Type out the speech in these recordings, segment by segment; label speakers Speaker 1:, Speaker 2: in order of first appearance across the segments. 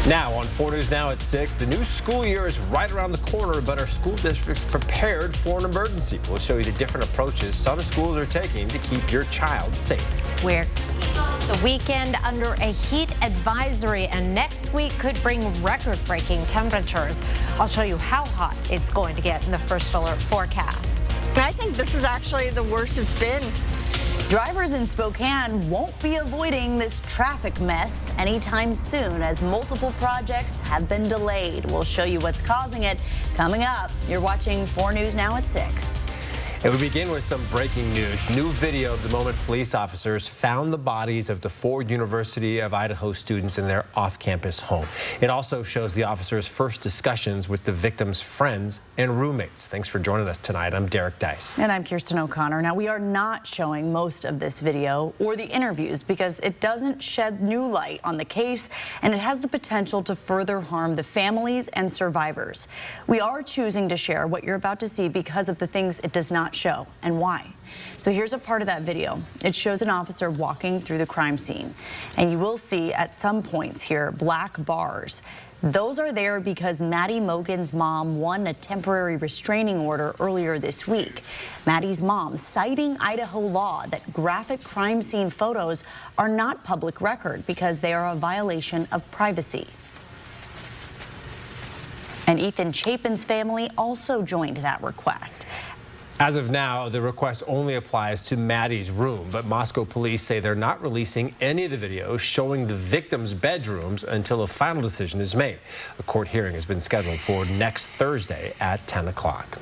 Speaker 1: Now on 4 News Now at 6, the new school year is right around the corner, but are school districts prepared for an emergency? We'll show you the different approaches some schools are taking to keep your child safe.
Speaker 2: We're the weekend under a heat advisory, and next week could bring record-breaking temperatures. I'll show you how hot it's going to get in the first alert forecast.
Speaker 3: I think this is actually the worst it's been.
Speaker 4: Drivers in Spokane won't be avoiding this traffic mess anytime soon, as multiple projects have been delayed. We'll show you what's causing it coming up. You're watching 4 News Now at 6.
Speaker 1: And we begin with some breaking news. New video of the moment police officers found the bodies of the 4 University of Idaho students in their off-campus home. It also shows the officers' first discussions with the victims' friends and roommates. Thanks for joining us tonight. I'm Derek Dice.
Speaker 4: And I'm Kirsten O'Connor. Now, we are not showing most of this video or the interviews because it doesn't shed new light on the case, and it has the potential to further harm the families and survivors. We are choosing to share what you're about to see because of the things it does not show and why. So here's a part of that video. It shows an officer walking through the crime scene, and you will see at some points here black bars. Those are there because Maddie Mogen's mom won a temporary restraining order earlier this week. Maddie's mom citing Idaho law that graphic crime scene photos are not public record because they are a violation of privacy. And Ethan Chapin's family also joined that request.
Speaker 1: As of now, the request only applies to Maddie's room, but Moscow police say they're not releasing any of the videos showing the victims' bedrooms until a final decision is made. A court hearing has been scheduled for next Thursday at 10 o'clock.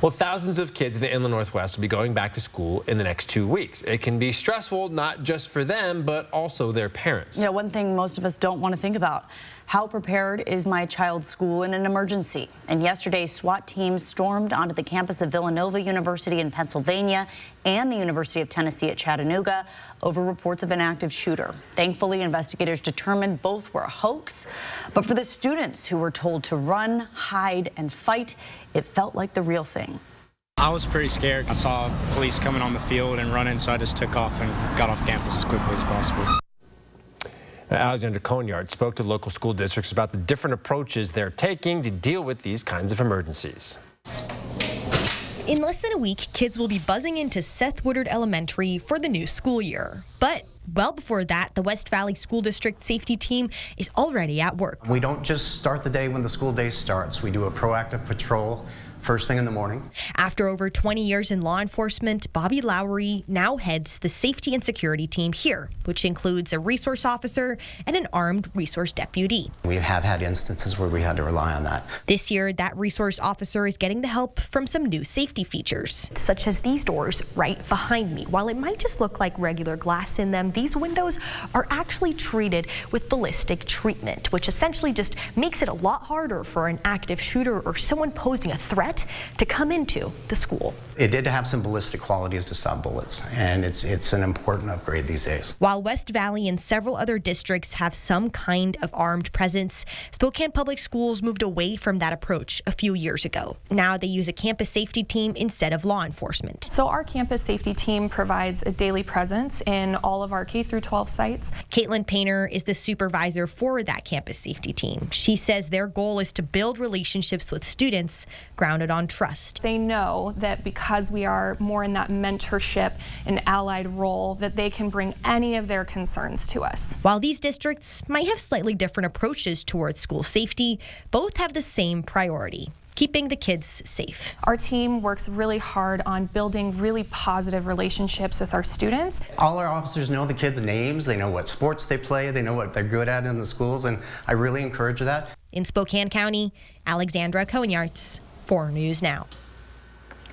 Speaker 1: Well, thousands of kids in the Inland Northwest will be going back to school in the next 2 weeks. It can be stressful, not just for them, but also their parents.
Speaker 4: You know, one thing most of us don't want to think about: how prepared is my child's school in an emergency? And yesterday, SWAT teams stormed onto the campus of Villanova University in Pennsylvania and the University of Tennessee at Chattanooga over reports of an active shooter. Thankfully, investigators determined both were a hoax. But for the students who were told to run, hide, and fight, it felt like the real thing.
Speaker 5: I was pretty scared. I saw police coming on the field and running, so I just took off and got off campus as quickly as possible.
Speaker 1: Alexander Conyard spoke to local school districts about the different approaches they're taking to deal with these kinds of emergencies.
Speaker 6: In less than a week, kids will be buzzing into Seth Woodard Elementary for the new school year. But well before that, the West Valley School District safety team is already at work.
Speaker 7: We don't just start the day when the school day starts. We do a proactive patrol first thing in the morning.
Speaker 6: After over 20 years in law enforcement, Bobby Lowry now heads the safety and security team here, which includes a resource officer and an armed resource deputy.
Speaker 7: We have had instances where we had to rely on that.
Speaker 6: This year, that resource officer is getting the help from some new safety features, such as these doors right behind me. While it might just look like regular glass in them, these windows are actually treated with ballistic treatment, which essentially just makes it a lot harder for an active shooter or someone posing a threat to come into the school.
Speaker 7: It did have some ballistic qualities to stop bullets, and it's an important upgrade these days.
Speaker 6: While West Valley and several other districts have some kind of armed presence, Spokane Public Schools moved away from that approach a few years ago. Now they use a campus safety team instead of law enforcement.
Speaker 8: So our campus safety team provides a daily presence in all of our K-12 sites.
Speaker 6: Caitlin Painter is the supervisor for that campus safety team. She says their goal is to build relationships with students grounded on trust.
Speaker 8: They know that because we are more in that mentorship and allied role, that they can bring any of their concerns to us.
Speaker 6: While these districts might have slightly different approaches towards school safety, both have the same priority: keeping the kids safe.
Speaker 8: Our team works really hard on building really positive relationships with our students.
Speaker 7: All our officers know the kids' names, they know what sports they play, they know what they're good at in the schools, and I really encourage that.
Speaker 6: In Spokane County, Alexandra Conyarts, 4 News Now.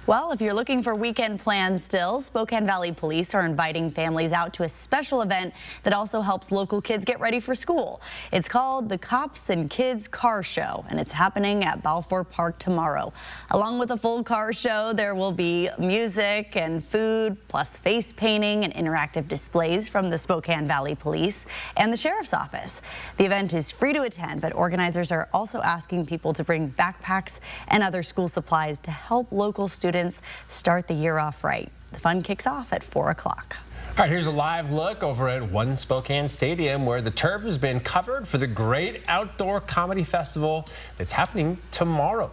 Speaker 4: Well, if you're looking for weekend plans still, Spokane Valley Police are inviting families out to a special event that also helps local kids get ready for school. It's called the Cops and Kids Car Show, and it's happening at Balfour Park tomorrow. Along with a full car show, there will be music and food, plus face painting and interactive displays from the Spokane Valley Police and the Sheriff's Office. The event is free to attend, but organizers are also asking people to bring backpacks and other school supplies to help local students start the year off right. The fun kicks off at 4 o'clock.
Speaker 1: All right, here's a live look over at One Spokane Stadium, where the turf has been covered for the great outdoor comedy festival that's happening tomorrow.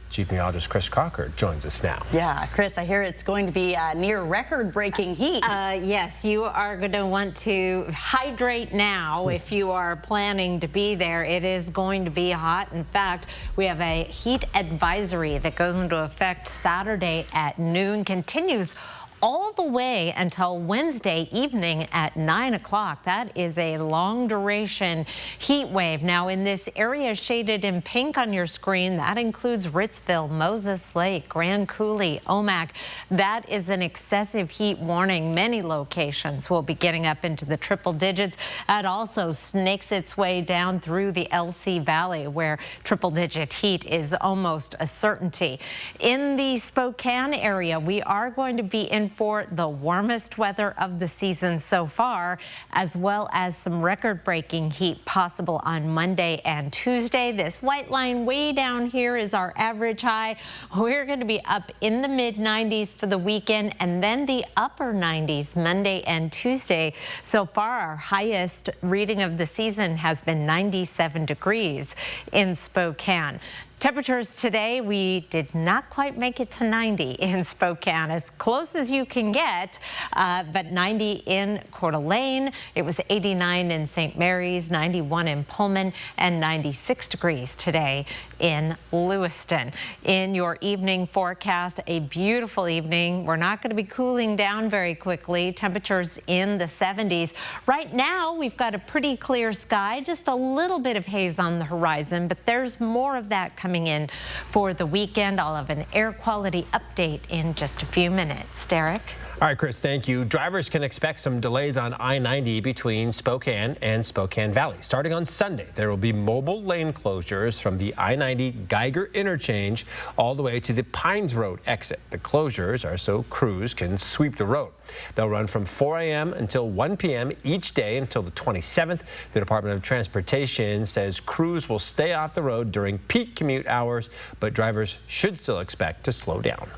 Speaker 1: Chief Meteorologist Chris Crocker joins us now.
Speaker 4: Yeah, Chris, I hear it's going to be near record-breaking heat.
Speaker 2: Yes, you are going to want to hydrate now if you are planning to be there. It is going to be hot. In fact, we have a heat advisory that goes into effect Saturday at noon, continues all the way until Wednesday evening at 9 o'clock. That is a long duration heat wave. Now, in this area shaded in pink on your screen, that includes Ritzville, Moses Lake, Grand Coulee, Omak. That is an excessive heat warning. Many locations will be getting up into the triple digits. That also snakes its way down through the LC Valley, where triple digit heat is almost a certainty. In the Spokane area, we are going to be in for the warmest weather of the season so far, as well as some record-breaking heat possible on Monday and Tuesday. This white line way down here is our average high. We're going to be up in the mid-90s for the weekend, and then the upper 90s Monday and Tuesday. So far, our highest reading of the season has been 97 degrees in Spokane. Temperatures today, we did not quite make it to 90 in Spokane, as close as you can get, but 90 in Coeur d'Alene. It was 89 in St. Mary's, 91 in Pullman, and 96 degrees today in Lewiston. In your evening forecast, a beautiful evening. We're not going to be cooling down very quickly. Temperatures in the 70s. Right now, we've got a pretty clear sky, just a little bit of haze on the horizon, but there's more of that coming in for the weekend. I'll have an air quality update in just a few minutes. Derek?
Speaker 1: All right, Chris, thank you. Drivers can expect some delays on I-90 between Spokane and Spokane Valley. Starting on Sunday, there will be mobile lane closures from the I-90 Geiger interchange all the way to the Pines Road exit. The closures are so crews can sweep the road. They'll run from 4 a.m. until 1 p.m. each day until the 27th. The Department of Transportation says crews will stay off the road during peak commute hours, but drivers should still expect to slow down.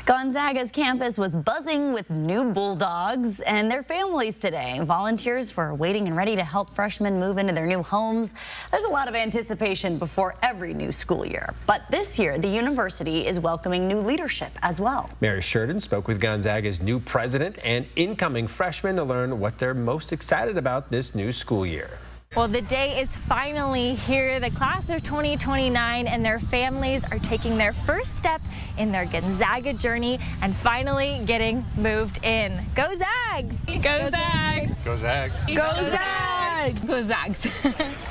Speaker 4: Gonzaga's campus was buzzing with new Bulldogs and their families today. Volunteers were waiting and ready to help freshmen move into their new homes. There's a lot of anticipation before every new school year. But this year, the university is welcoming new leadership as well.
Speaker 1: Mary Sheridan spoke with Gonzaga's new president and incoming freshmen to learn what they're most excited about this new school year.
Speaker 9: Well, the day is finally here. The class of 2029 and their families are taking their first step in their Gonzaga journey and finally getting moved in. Go Zags! Go Zags!
Speaker 10: Go Zags!
Speaker 9: Go Zags!
Speaker 6: Go Zags!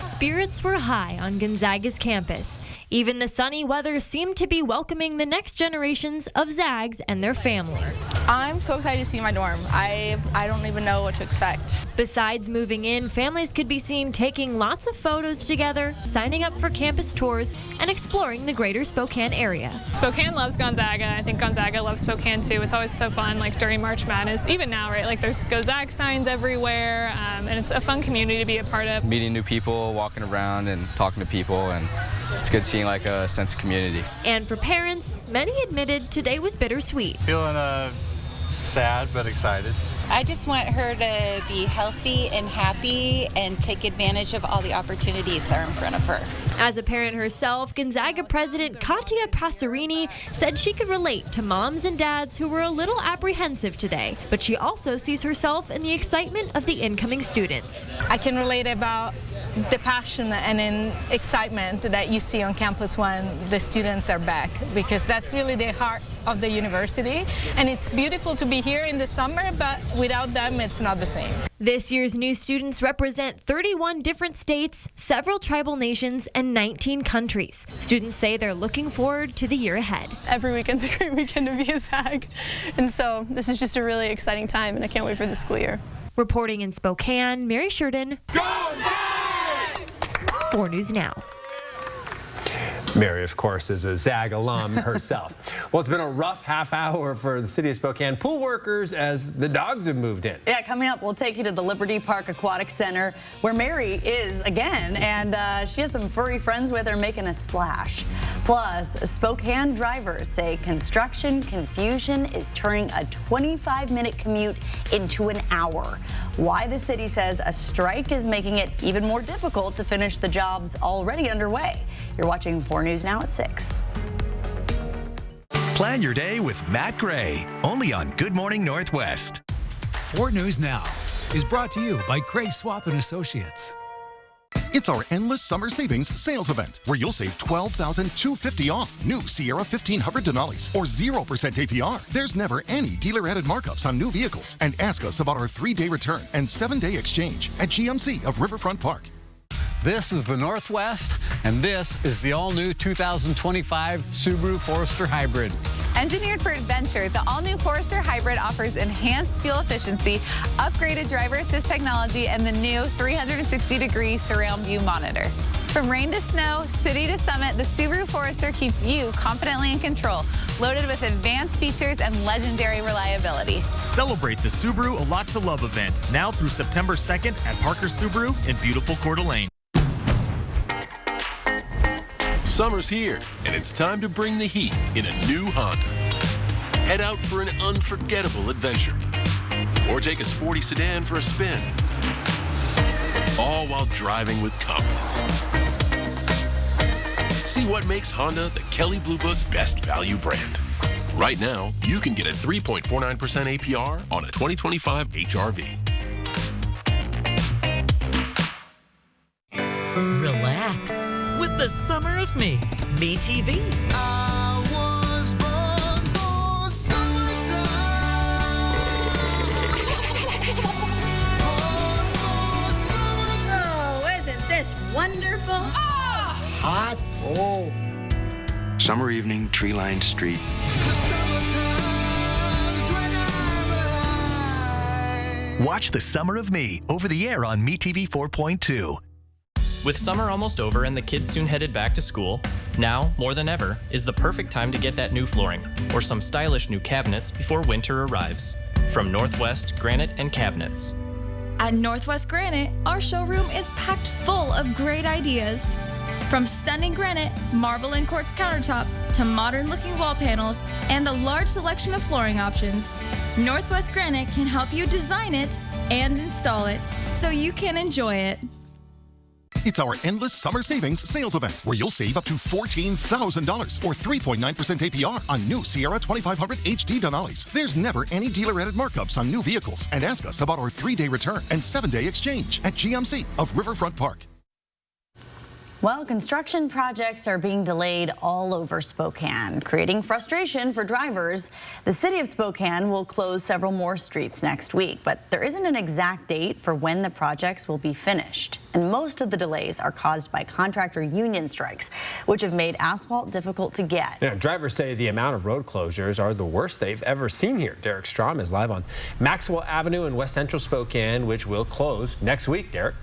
Speaker 6: Spirits were high on Gonzaga's campus. Even the sunny weather seemed to be welcoming the next generations of Zags and their families.
Speaker 11: I'm so excited to see my dorm. I don't even know what to expect.
Speaker 6: Besides moving in, families could be seen taking lots of photos together, signing up for campus tours, and exploring the greater Spokane area.
Speaker 12: Spokane loves Gonzaga. I think Gonzaga loves Spokane too. It's always so fun, like during March Madness, even now, right? Like there's Go Zag signs everywhere, and it's a fun community to be a part of.
Speaker 13: Meeting new people, walking around and talking to people, and it's good seeing like a sense of community.
Speaker 6: And for parents, many admitted today was bittersweet.
Speaker 10: Feeling sad but excited.
Speaker 14: I just want her to be healthy and happy and take advantage of all the opportunities that are in front of her.
Speaker 6: As a parent herself, Gonzaga President Katia Passerini said she could relate to moms and dads who were a little apprehensive today, but she also sees herself in the excitement of the incoming students.
Speaker 15: I can relate about the passion and in excitement that you see on campus when the students are back, because that's really the heart of the university, and it's beautiful to be here in the summer, but without them it's not the same.
Speaker 6: This year's new students represent 31 different states, several tribal nations, and 19 countries. Students say they're looking forward to the year ahead.
Speaker 11: Every weekend's a great weekend to be a Zag, and so this is just a really exciting time, and I can't wait for the school year.
Speaker 6: Reporting in Spokane, Mary Sheridan.
Speaker 10: Go Zags!
Speaker 6: 4 News Now.
Speaker 1: Mary, of course, is a Zag alum herself. Well, it's been a rough half hour for the city of Spokane pool workers as the dogs have moved in.
Speaker 4: Yeah, coming up, we'll take you to the Liberty Park Aquatic Center, where Mary is again, and she has some furry friends with her making a splash. Plus, Spokane drivers say construction confusion is turning a 25-minute commute into an hour. Why the city says a strike is making it even more difficult to finish the jobs already underway. You're watching 4 News Now at 6.
Speaker 16: Plan your day with Matt Gray, only on Good Morning Northwest.
Speaker 17: 4 News Now is brought to you by Craig Swap & Associates.
Speaker 18: It's our endless summer savings sales event where you'll save $12,250 off new Sierra 1500 Denali's or 0% APR. There's never any dealer-added markups on new vehicles. And ask us about our 3-day return and 7-day exchange at GMC of Riverfront Park.
Speaker 19: This is the Northwest, and this is the all-new 2025 Subaru Forester Hybrid.
Speaker 20: Engineered for adventure, the all-new Forester Hybrid offers enhanced fuel efficiency, upgraded driver assist technology, and the new 360-degree surround view monitor. From rain to snow, city to summit, the Subaru Forester keeps you confidently in control, loaded with advanced features and legendary reliability.
Speaker 21: Celebrate the Subaru A Lot to Love event now through September 2nd at Parker Subaru in beautiful Coeur d'Alene.
Speaker 22: Summer's here, and it's time to bring the heat in a new Honda. Head out for an unforgettable adventure, or take a sporty sedan for a spin, all while driving with confidence. See what makes Honda the Kelley Blue Book Best Value brand. Right now, you can get a 3.49% APR on a 2025 HRV.
Speaker 23: Relax with the Summer of Me, MeTV.
Speaker 10: I was born for summertime.
Speaker 24: Oh, isn't this wonderful?
Speaker 25: Hot. Oh. Summer evening, tree-lined street.
Speaker 16: Watch The Summer of Me over the air on MeTV 4.2.
Speaker 26: With summer almost over and the kids soon headed back to school, now, more than ever, is the perfect time to get that new flooring or some stylish new cabinets before winter arrives. From Northwest Granite and Cabinets.
Speaker 27: At Northwest Granite, our showroom is packed full of great ideas. From stunning granite, marble and quartz countertops, to modern-looking wall panels, and a large selection of flooring options. Northwest Granite can help you design it and install it so you can enjoy it.
Speaker 18: It's our endless summer savings sales event where you'll save up to $14,000 or 3.9% APR on new Sierra 2500 HD Denali's. There's never any dealer-added markups on new vehicles. And ask us about our 3-day return and 7-day exchange at GMC of Riverfront Park.
Speaker 4: Well, construction projects are being delayed all over Spokane, creating frustration for drivers. The city of Spokane will close several more streets next week, but there isn't an exact date for when the projects will be finished. And most of the delays are caused by contractor union strikes, which have made asphalt difficult to get.
Speaker 1: Yeah, drivers say the amount of road closures are the worst they've ever seen here. Derek Strom is live on Maxwell Avenue in West Central Spokane, which will close next week. Derek.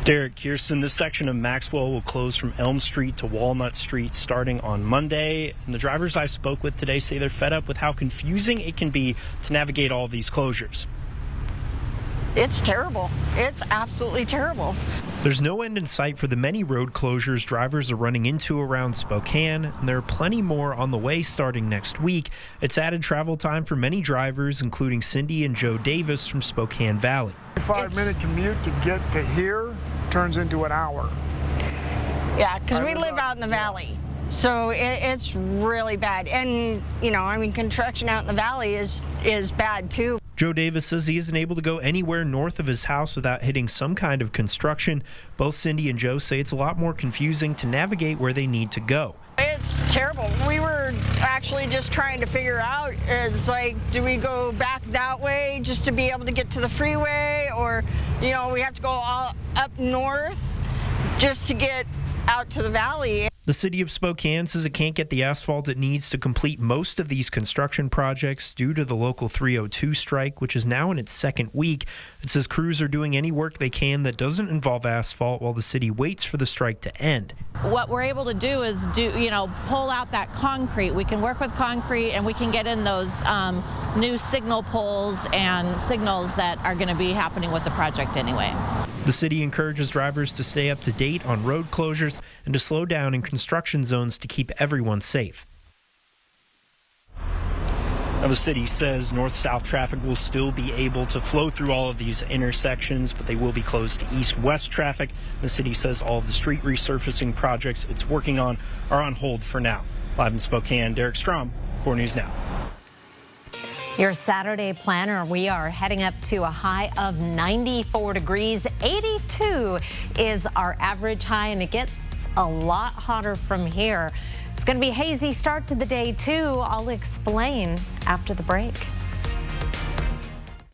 Speaker 28: Derek, Kirsten, this section of Maxwell will close from Elm Street to Walnut Street starting on Monday. And the drivers I spoke with today say they're fed up with how confusing it can be to navigate all of these closures.
Speaker 3: It's terrible. It's absolutely terrible.
Speaker 28: There's no end in sight for the many road closures drivers are running into around Spokane, and there are plenty more on the way starting next week. It's added travel time for many drivers, including Cindy and Joe Davis from Spokane Valley.
Speaker 29: A 5-minute commute to get to here turns into an hour.
Speaker 3: Yeah, because we live out in the valley. So it's really bad. And, you know, I mean, construction out in the valley is bad, too.
Speaker 28: Joe Davis says he isn't able to go anywhere north of his house without hitting some kind of construction. Both Cindy and Joe say it's a lot more confusing to navigate where they need to go.
Speaker 3: It's terrible. We were actually just trying to figure out, is like, do we go back that way just to be able to get to the freeway? Or, you know, we have to go all up north just to get out to the valley.
Speaker 28: The city of Spokane says it can't get the asphalt it needs to complete most of these construction projects due to the local 302 strike, which is now in its second week. It says crews are doing any work they can that doesn't involve asphalt while the city waits for the strike to end.
Speaker 30: What we're able to do is pull out that concrete. We can work with concrete and we can get in those new signal poles and signals that are going to be happening with the project anyway.
Speaker 28: The city encourages drivers to stay up to date on road closures and to slow down in construction zones to keep everyone safe. Now, the city says north-south traffic will still be able to flow through all of these intersections, but they will be closed to east-west traffic. The city says all of the street resurfacing projects it's working on are on hold for now. Live in Spokane, Derek Strom, 4 News Now.
Speaker 2: Your Saturday planner, we are heading up to a high of 94 degrees. 82 is our average high, and it gets a lot hotter from here. It's going to be a hazy start to the day, too. I'll explain after the break.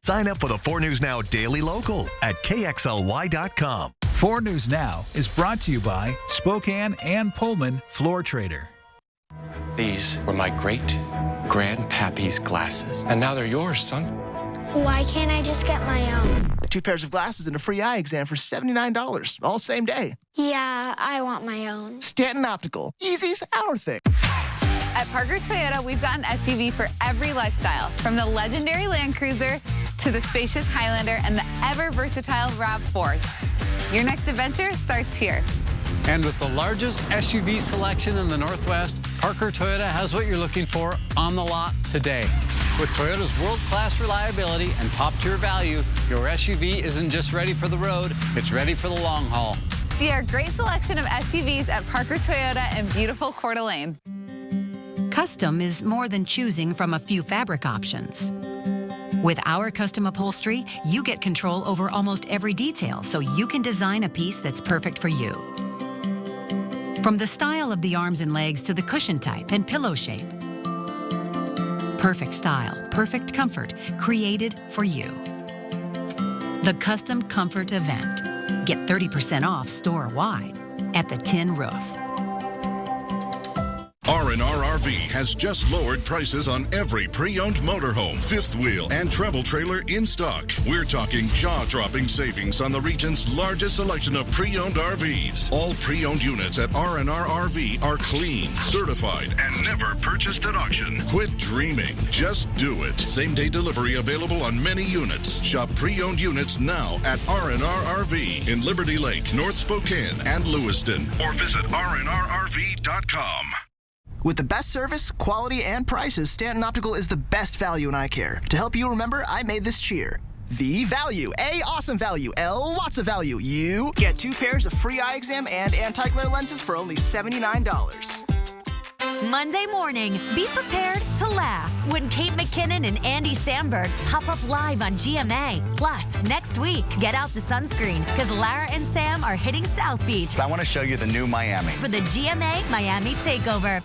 Speaker 16: Sign up for the 4 News Now Daily Local at KXLY.com.
Speaker 17: 4 News Now is brought to you by Spokane and Pullman Floor Trader.
Speaker 25: These were my great-grandpappy's glasses, and now they're yours, son.
Speaker 5: Why can't I just get my own?
Speaker 7: 2 pairs of glasses and a free eye exam for $79, all same day.
Speaker 5: Yeah, I want my own.
Speaker 7: Stanton Optical, easy's our thing.
Speaker 20: At Parker Toyota, we've got an SUV for every lifestyle, from the legendary Land Cruiser to the spacious Highlander and the ever-versatile RAV4. Your next adventure starts here.
Speaker 19: And with the largest SUV selection in the Northwest, Parker Toyota has what you're looking for on the lot today. With Toyota's world-class reliability and top-tier value, your SUV isn't just ready for the road, it's ready for the long haul.
Speaker 20: See our great selection of SUVs at Parker Toyota in beautiful Coeur d'Alene.
Speaker 8: Custom is more than choosing from a few fabric options. With our custom upholstery, you get control over almost every detail, so you can design a piece that's perfect for you. From the style of the arms and legs to the cushion type and pillow shape. Perfect style, perfect comfort, created for you. The Custom Comfort Event. Get 30% off store-wide at the Tin Roof.
Speaker 9: R&R RV has just lowered prices on every pre-owned motorhome, fifth wheel, and travel trailer in stock. We're talking jaw-dropping savings on the region's largest selection of pre-owned RVs. All pre-owned units at R&R RV are clean, certified, and never purchased at auction. Quit dreaming. Just do it. Same-day delivery available on many units. Shop pre-owned units now at R&R RV in Liberty Lake, North Spokane, and Lewiston. Or visit rnrrv.com.
Speaker 7: With the best service, quality, and prices, Stanton Optical is the best value in eye care. To help you remember, I made this cheer. The value. A, awesome value. L, lots of value. You get 2 pairs of free eye exam and anti-glare lenses for only $79.
Speaker 11: Monday morning, be prepared to laugh when Kate McKinnon and Andy Samberg pop up live on GMA. Plus, next week, get out the sunscreen because Lara and Sam are hitting South Beach.
Speaker 12: I want to show you the new Miami.
Speaker 11: For the GMA Miami Takeover.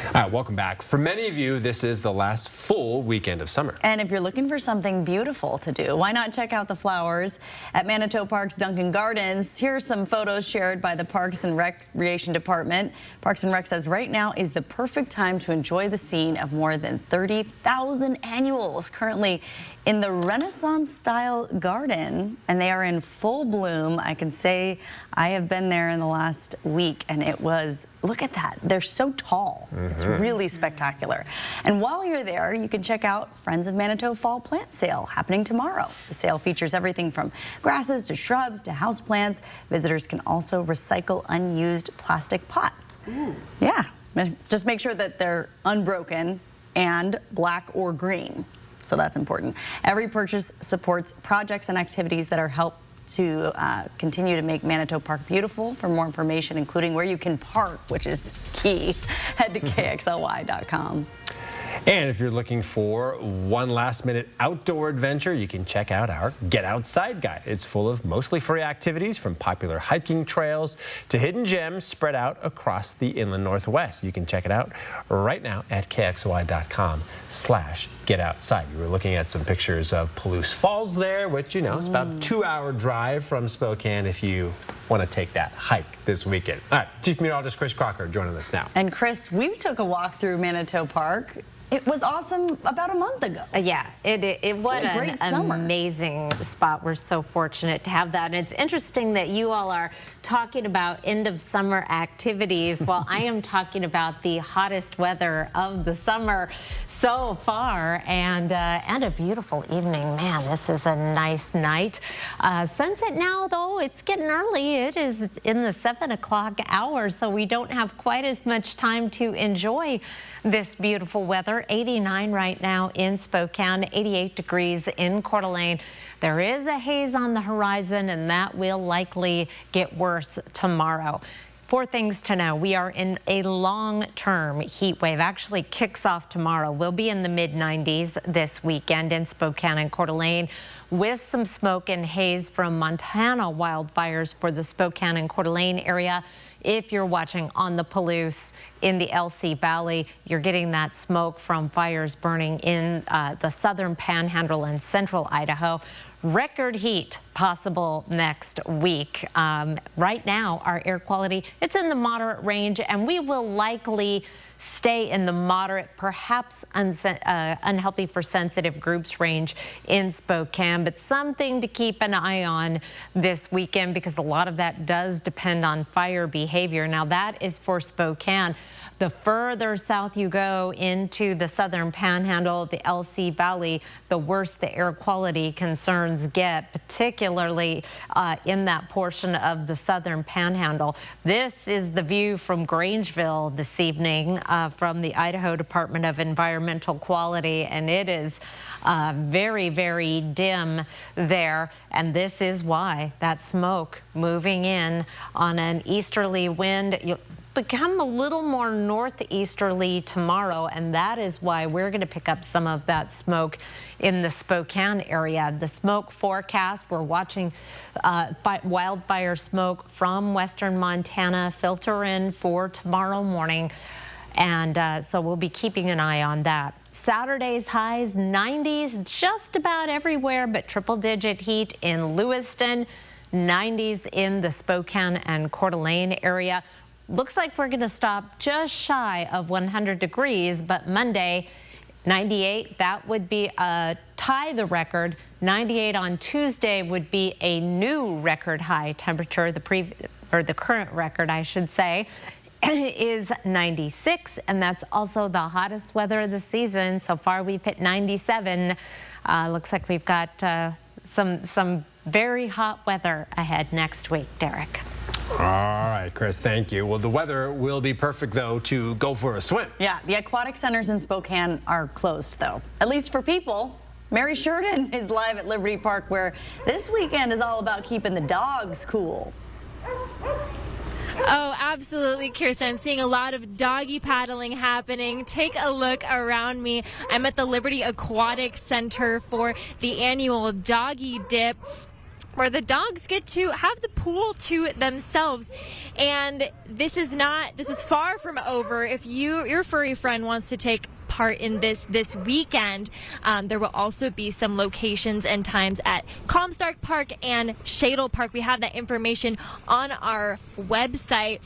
Speaker 1: All right, welcome back. For many of you, this is the last full weekend of summer.
Speaker 4: And if you're looking for something beautiful to do, why not check out the flowers at Manito Park's Duncan Gardens? Here are some photos shared by the Parks and Recreation Department. Parks and Rec says right now is the perfect time to enjoy the scene of more than 30,000 annuals currently in the Renaissance-style garden, and they are in full bloom. I can say I have been there in the last week, and it was, look at that. They're so tall. It's really spectacular. And while you're there, you can check out Friends of Manito Fall Plant Sale happening tomorrow. The sale features everything from grasses to shrubs to houseplants. Visitors can also recycle unused plastic pots. Yeah, just make sure that they're unbroken and black or green. So that's important. Every purchase supports projects and activities that are helped to continue to make Manito Park beautiful. For more information, including where you can park, which is key, head to KXLY.com.
Speaker 1: And if you're looking for one last-minute outdoor adventure, you can check out our Get Outside Guide. It's full of mostly free activities, from popular hiking trails to hidden gems spread out across the inland Northwest. You can check it out right now at KXLY.com/getoutside. You were looking at some pictures of Palouse Falls there, which, you know, it's about a 2-hour drive from Spokane if you want to take that hike this weekend. All right, Chief Meteorologist Chris Crocker joining us now.
Speaker 4: And Chris, we took a walk through Manito Park. It was awesome about a month ago.
Speaker 2: Yeah, what
Speaker 4: a great summer.
Speaker 2: Amazing spot. We're so fortunate to have that. And it's interesting that you all are talking about end of summer activities while I am talking about the hottest weather of the summer so far, and a beautiful evening. Man, this is a nice night. Sunset now, though, it's getting early. It is in the 7 o'clock hour, so we don't have quite as much time to enjoy this beautiful weather. 89 right now in Spokane, 88 degrees in Coeur d'Alene. There is a haze on the horizon, and that will likely get worse tomorrow. 4 things to know. We are in a long-term heat wave. Actually kicks off tomorrow. We'll be in the mid-90s this weekend in Spokane and Coeur d'Alene, with some smoke and haze from Montana wildfires for the Spokane and Coeur d'Alene area. If you're watching on the Palouse in the LC Valley, you're getting that smoke from fires burning in the southern Panhandle and central Idaho. Record heat possible next week. Right now, our air quality, it's in the moderate range, and we will likely stay in the moderate, perhaps unhealthy for sensitive groups range in Spokane, but something to keep an eye on this weekend, because a lot of that does depend on fire behavior. Now, that is for Spokane. The further south you go into the southern Panhandle, the LC Valley, the worse the air quality concerns get, particularly in that portion of the southern Panhandle. This is the view from Grangeville this evening from the Idaho Department of Environmental Quality, and it is very, very dim there. And this is why that smoke moving in on an easterly wind. You'll become a little more northeasterly tomorrow, and that is why we're going to pick up some of that smoke in the Spokane area. The smoke forecast, we're watching wildfire smoke from western Montana filter in for tomorrow morning, and so we'll be keeping an eye on that. Saturday's highs 90s just about everywhere, but triple-digit heat in Lewiston, 90s in the Spokane and Coeur d'Alene area. Looks like we're going to stop just shy of 100 degrees, but Monday, 98, that would be tie the record. 98 on Tuesday would be a new record high temperature. The current record, I should say, is 96, and that's also the hottest weather of the season. So far, we've hit 97. Looks like we've got some very hot weather ahead next week, Derek.
Speaker 1: All right, Chris, thank you. Well, the weather will be perfect, though, to go for a swim.
Speaker 4: Yeah, the aquatic centers in Spokane are closed, though, at least for people. Mary Sheridan is live at Liberty Park, where this weekend is all about keeping the dogs cool.
Speaker 6: Oh, absolutely, Kirsten. I'm seeing a lot of doggy paddling happening. Take a look around me. I'm at the Liberty Aquatic Center for the annual Doggy Dip, where the dogs get to have the pool to themselves. And this is far from over. If your furry friend wants to take part in this weekend, there will also be some locations and times at Comstock Park and Shadle Park. We have that information on our website.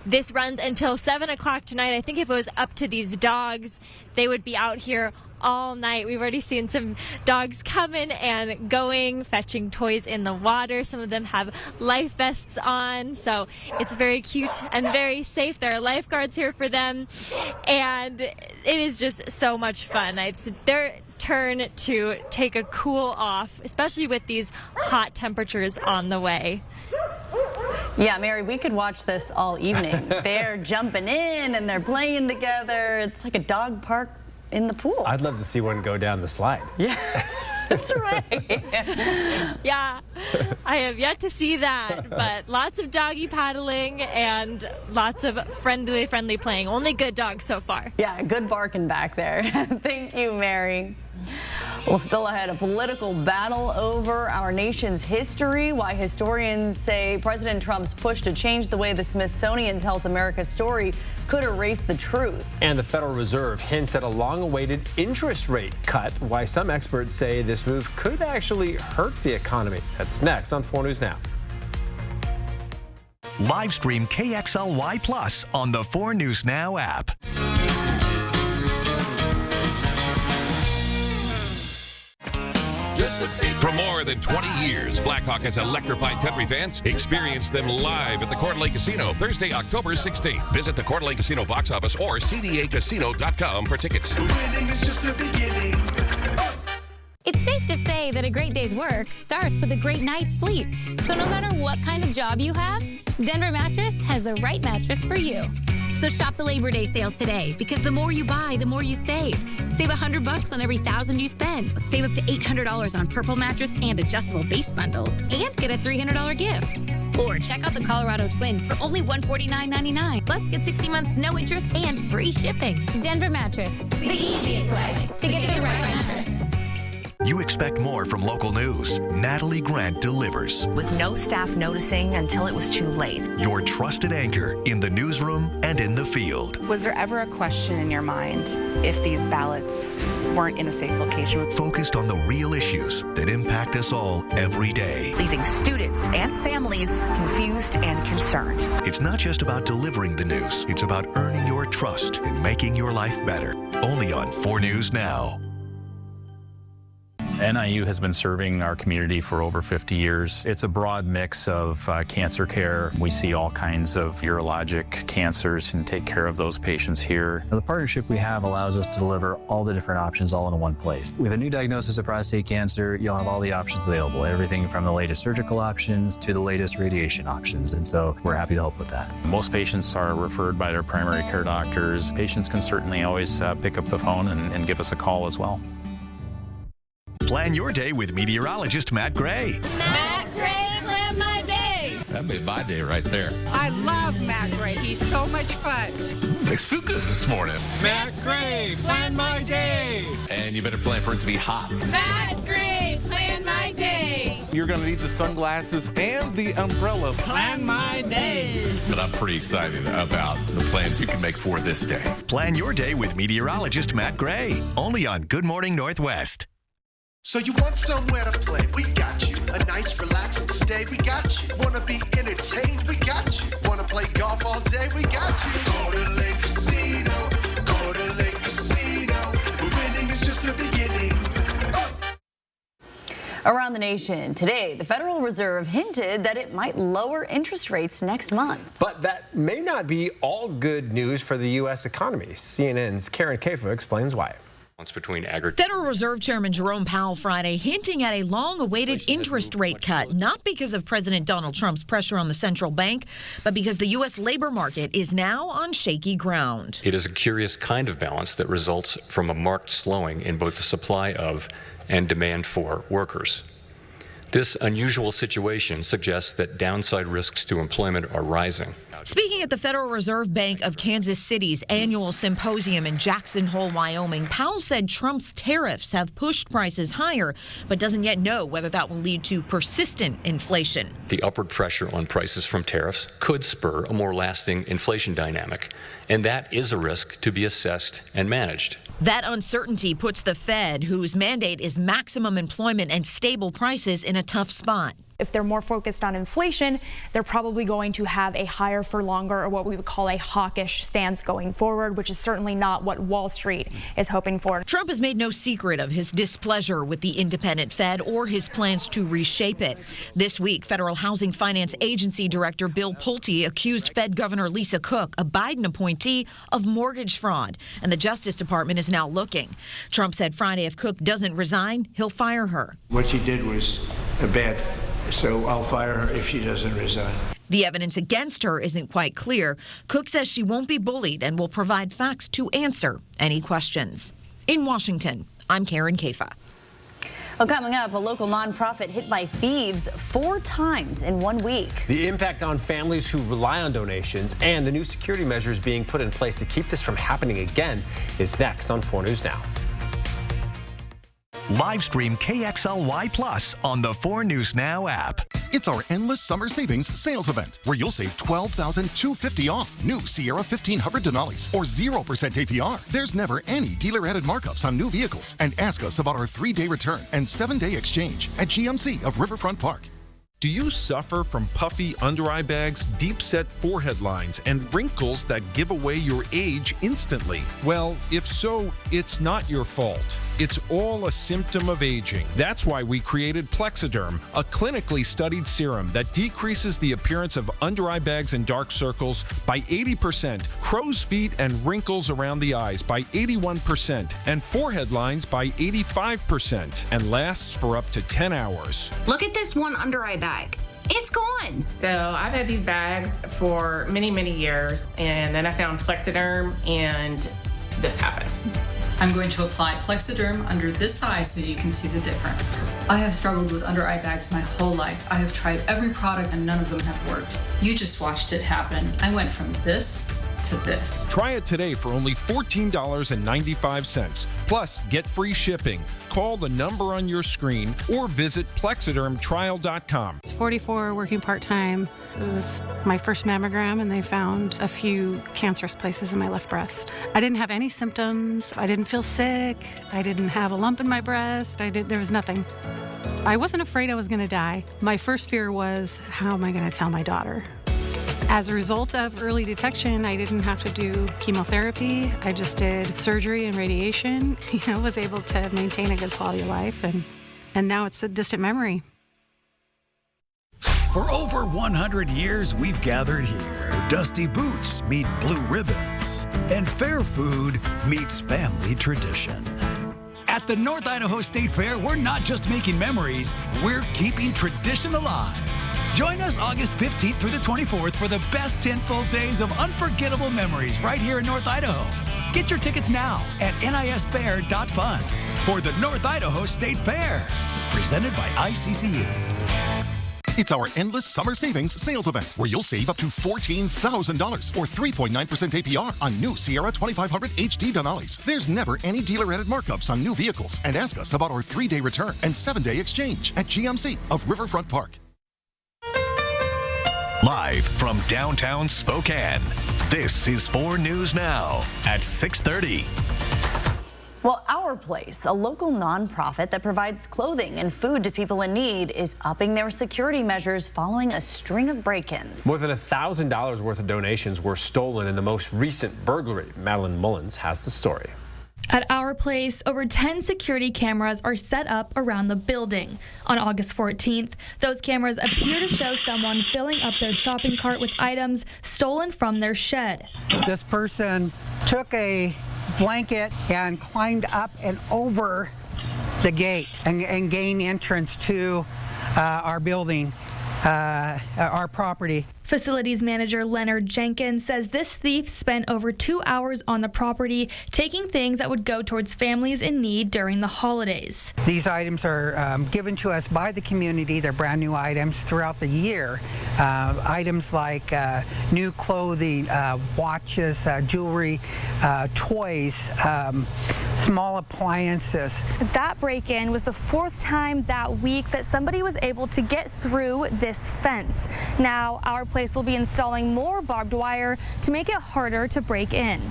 Speaker 6: This runs until 7 o'clock tonight. I think if it was up to these dogs, they would be out here all night. We've already seen some dogs coming and going, fetching toys in the water. Some of them have life vests on, so it's very cute and very safe. There are lifeguards here for them, and it is just so much fun. It's their turn to take a cool off, especially with these hot temperatures on the way.
Speaker 4: Yeah, Mary, we could watch this all evening. They're jumping in and they're playing together. It's like a dog park in the pool.
Speaker 1: I'd love to see one go down the slide.
Speaker 4: Yeah, that's right.
Speaker 6: Yeah, I have yet to see that, but lots of doggy paddling and lots of friendly playing. Only good dogs so far.
Speaker 4: Yeah, good barking back there. Thank you, Mary. Well, still ahead, a political battle over our nation's history. Why historians say President Trump's push to change the way the Smithsonian tells America's story could erase the truth.
Speaker 1: And the Federal Reserve hints at a long-awaited interest rate cut. Why some experts say this move could actually hurt the economy. That's next on 4 News Now.
Speaker 16: Live stream KXLY Plus on the 4 News Now app.
Speaker 10: For more than 20 years, Blackhawk has electrified country fans. Experience them live at the Coeur d'Alene Casino, Thursday, October 16th. Visit the Coeur d'Alene Casino box office or cdacasino.com for tickets.
Speaker 12: Winning is just the beginning.
Speaker 13: It's safe to say that a great day's work starts with a great night's sleep. So no matter what kind of job you have, Denver Mattress has the right mattress for you. So shop the Labor Day sale today, because the more you buy, the more you save. Save $100 on every $1,000 you spend. Save up to $800 on Purple mattress and adjustable base bundles. And get a $300 gift. Or check out the Colorado Twin for only $149.99. Plus, get 60 months no interest and free shipping. Denver Mattress, the easiest way to get the right mattress.
Speaker 16: You expect more from local news. Natalie Grant delivers.
Speaker 14: With no staff noticing until it was too late.
Speaker 16: Your trusted anchor in the newsroom and in the field.
Speaker 15: Was there ever a question in your mind if these ballots weren't in a safe location?
Speaker 16: Focused on the real issues that impact us all every day.
Speaker 14: Leaving students and families confused and concerned.
Speaker 16: It's not just about delivering the news. It's about earning your trust and making your life better. Only on 4 News Now.
Speaker 21: NIU has been serving our community for over 50 years. It's a broad mix of cancer care. We see all kinds of urologic cancers and take care of those patients here.
Speaker 22: The partnership we have allows us to deliver all the different options all in one place. With a new diagnosis of prostate cancer, you'll have all the options available, everything from the latest surgical options to the latest radiation options, and so we're happy to help with that.
Speaker 21: Most patients are referred by their primary care doctors. Patients can certainly always pick up the phone and give us a call as well.
Speaker 16: Plan your day with meteorologist Matt Gray.
Speaker 23: Matt Gray, plan my day.
Speaker 24: That made my day right there.
Speaker 23: I love Matt Gray. He's so much fun.
Speaker 24: Makes me feel good this morning.
Speaker 23: Matt Gray, plan my day.
Speaker 24: And you better plan for it to be hot.
Speaker 23: Matt Gray, plan my day.
Speaker 26: You're going to need the sunglasses and the umbrella.
Speaker 23: Plan my day.
Speaker 24: But I'm pretty excited about the plans you can make for this day.
Speaker 16: Plan your day with meteorologist Matt Gray. Only on Good Morning Northwest.
Speaker 12: So you want somewhere to play? We got you. A nice relaxing stay? We got you. Wanna be entertained? We got you. Wanna play golf all day? We got you. Go to Lake Casino. Go to Lake Casino. Winning is just the beginning.
Speaker 4: Around the nation today, the Federal Reserve hinted that it might lower interest rates next month.
Speaker 1: But that may not be all good news for the U.S. economy. CNN's Karen Kafa explains why.
Speaker 31: Between Federal Reserve Chairman Jerome Powell Friday hinting at a long-awaited interest rate cut, not because of President Donald Trump's pressure on the central bank, but because the U.S. labor market is now on shaky ground.
Speaker 25: It is a curious kind of balance that results from a marked slowing in both the supply of and demand for workers. This unusual situation suggests that downside risks to employment are rising.
Speaker 31: Speaking at the Federal Reserve Bank of Kansas City's annual symposium in Jackson Hole, Wyoming, Powell said Trump's tariffs have pushed prices higher, but doesn't yet know whether that will lead to persistent inflation.
Speaker 25: The upward pressure on prices from tariffs could spur a more lasting inflation dynamic, and that is a risk to be assessed and managed.
Speaker 31: That uncertainty puts the Fed, whose mandate is maximum employment and stable prices, in a tough spot.
Speaker 32: If they're more focused on inflation, they're probably going to have a higher for longer, or what we would call a hawkish stance going forward, which is certainly not what Wall Street is hoping for.
Speaker 31: Trump has made no secret of his displeasure with the independent Fed or his plans to reshape it. This week, Federal Housing Finance Agency Director Bill Pulte accused Fed Governor Lisa Cook, a Biden appointee, of mortgage fraud, and the Justice Department is now looking. Trump said Friday if Cook doesn't resign, he'll fire her.
Speaker 33: What she did was bad. So I'll fire her if she doesn't resign.
Speaker 31: The evidence against her isn't quite clear. Cook says she won't be bullied and will provide facts to answer any questions. In Washington, I'm Karen Kafa.
Speaker 4: Well, coming up, a local nonprofit hit by thieves 4 times in 1 week.
Speaker 1: The impact on families who rely on donations and the new security measures being put in place to keep this from happening again is next on 4 News Now.
Speaker 16: Live stream KXLY Plus on the 4 News Now app.
Speaker 18: It's our endless summer savings sales event where you'll save $12,250 off new Sierra 1500 Denali's or 0% APR. There's never any dealer-added markups on new vehicles. And ask us about our 3-day return and 7-day exchange at GMC of Riverfront Park.
Speaker 3: Do you suffer from puffy under-eye bags, deep-set forehead lines, and wrinkles that give away your age instantly? Well, if so, it's not your fault. It's all a symptom of aging. That's why we created Plexiderm, a clinically studied serum that decreases the appearance of under-eye bags and dark circles by 80%, crow's feet and wrinkles around the eyes by 81%, and forehead lines by 85%, and lasts for up to 10 hours.
Speaker 5: Look at this one under-eye bag. It's gone.
Speaker 7: So I've had these bags for many, many years, and then I found Plexiderm, and this happened.
Speaker 8: I'm going to apply Plexiderm under this eye so you can see the difference. I have struggled with under eye bags my whole life. I have tried every product and none of them have worked. You just watched it happen. I went from this to this.
Speaker 3: Try it today for only $14.95. Plus, get free shipping. Call the number on your screen or visit plexidermtrial.com.
Speaker 9: I was 44, working part-time. It was my first mammogram, and they found a few cancerous places in my left breast. I didn't have any symptoms. I didn't feel sick. I didn't have a lump in my breast. There was nothing. I wasn't afraid I was going to die. My first fear was, how am I going to tell my daughter? As a result of early detection, I didn't have to do chemotherapy. I just did surgery and radiation. Was able to maintain a good quality of life, and now it's a distant memory.
Speaker 11: For over 100 years, we've gathered here. Dusty boots meet blue ribbons, and fair food meets family tradition. At the North Idaho State Fair, we're not just making memories, we're keeping tradition alive. Join us August 15th through the 24th for the best 10 full days of unforgettable memories right here in North Idaho. Get your tickets now at nisfair.fun for the North Idaho State Fair, presented by ICCU.
Speaker 18: It's our endless summer savings sales event where you'll save up to $14,000 or 3.9% APR on new Sierra 2500 HD Denali's. There's never any dealer-added markups on new vehicles. And ask us about our 3-day return and 7-day exchange at GMC of Riverfront Park.
Speaker 16: Live from downtown Spokane, this is 4 News Now at 6:30.
Speaker 4: Well, Our Place, a local nonprofit that provides clothing and food to people in need, is upping their security measures following a string of break-ins.
Speaker 1: More than $1,000 worth of donations were stolen in the most recent burglary. Madeline Mullins has the story.
Speaker 17: At Our Place, over 10 security cameras are set up around the building. On August 14th, those cameras appear to show someone filling up their shopping cart with items stolen from their shed.
Speaker 19: This person took a blanket and climbed up and over the gate and gained entrance to our building, our property.
Speaker 17: Facilities manager Leonard Jenkins says this thief spent over 2 hours on the property, taking things that would go towards families in need during the holidays.
Speaker 19: These items are given to us by the community. They're brand new items throughout the year. Items like new clothing, watches, jewelry, toys, small appliances.
Speaker 17: That break-in was the 4th time that week that somebody was able to get through this fence. Now, Our Place will be installing more barbed wire to make it harder to break in.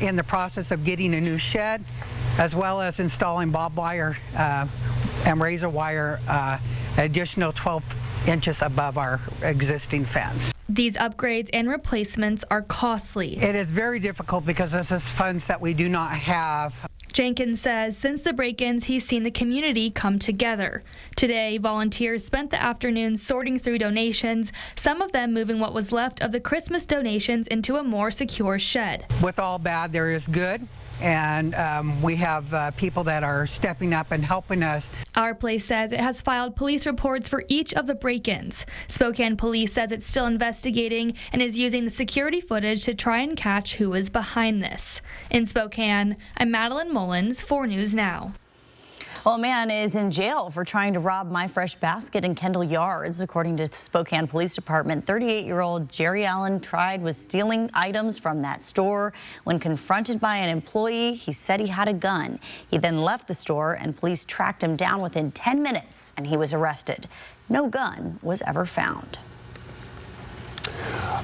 Speaker 19: In the process of getting a new shed, as well as installing barbed wire and razor wire, additional 12 inches above our existing fence.
Speaker 17: These upgrades and replacements are costly.
Speaker 19: It is very difficult because this is funds that we do not have.
Speaker 17: Jenkins says since the break-ins, he's seen the community come together. Today, volunteers spent the afternoon sorting through donations, some of them moving what was left of the Christmas donations into a more secure shed.
Speaker 19: With all bad, there is good. And we have people that are stepping up and helping us.
Speaker 17: Our Place says it has filed police reports for each of the break-ins. Spokane Police says it's still investigating and is using the security footage to try and catch who is behind this. In Spokane, I'm Madeline Mullins, 4 News Now.
Speaker 4: Well, a man is in jail for trying to rob My Fresh Basket in Kendall Yards. According to Spokane Police Department, 38-year-old Jerry Allen was stealing items from that store. When confronted by an employee, he said he had a gun. He then left the store and police tracked him down within 10 minutes and he was arrested. No gun was ever found.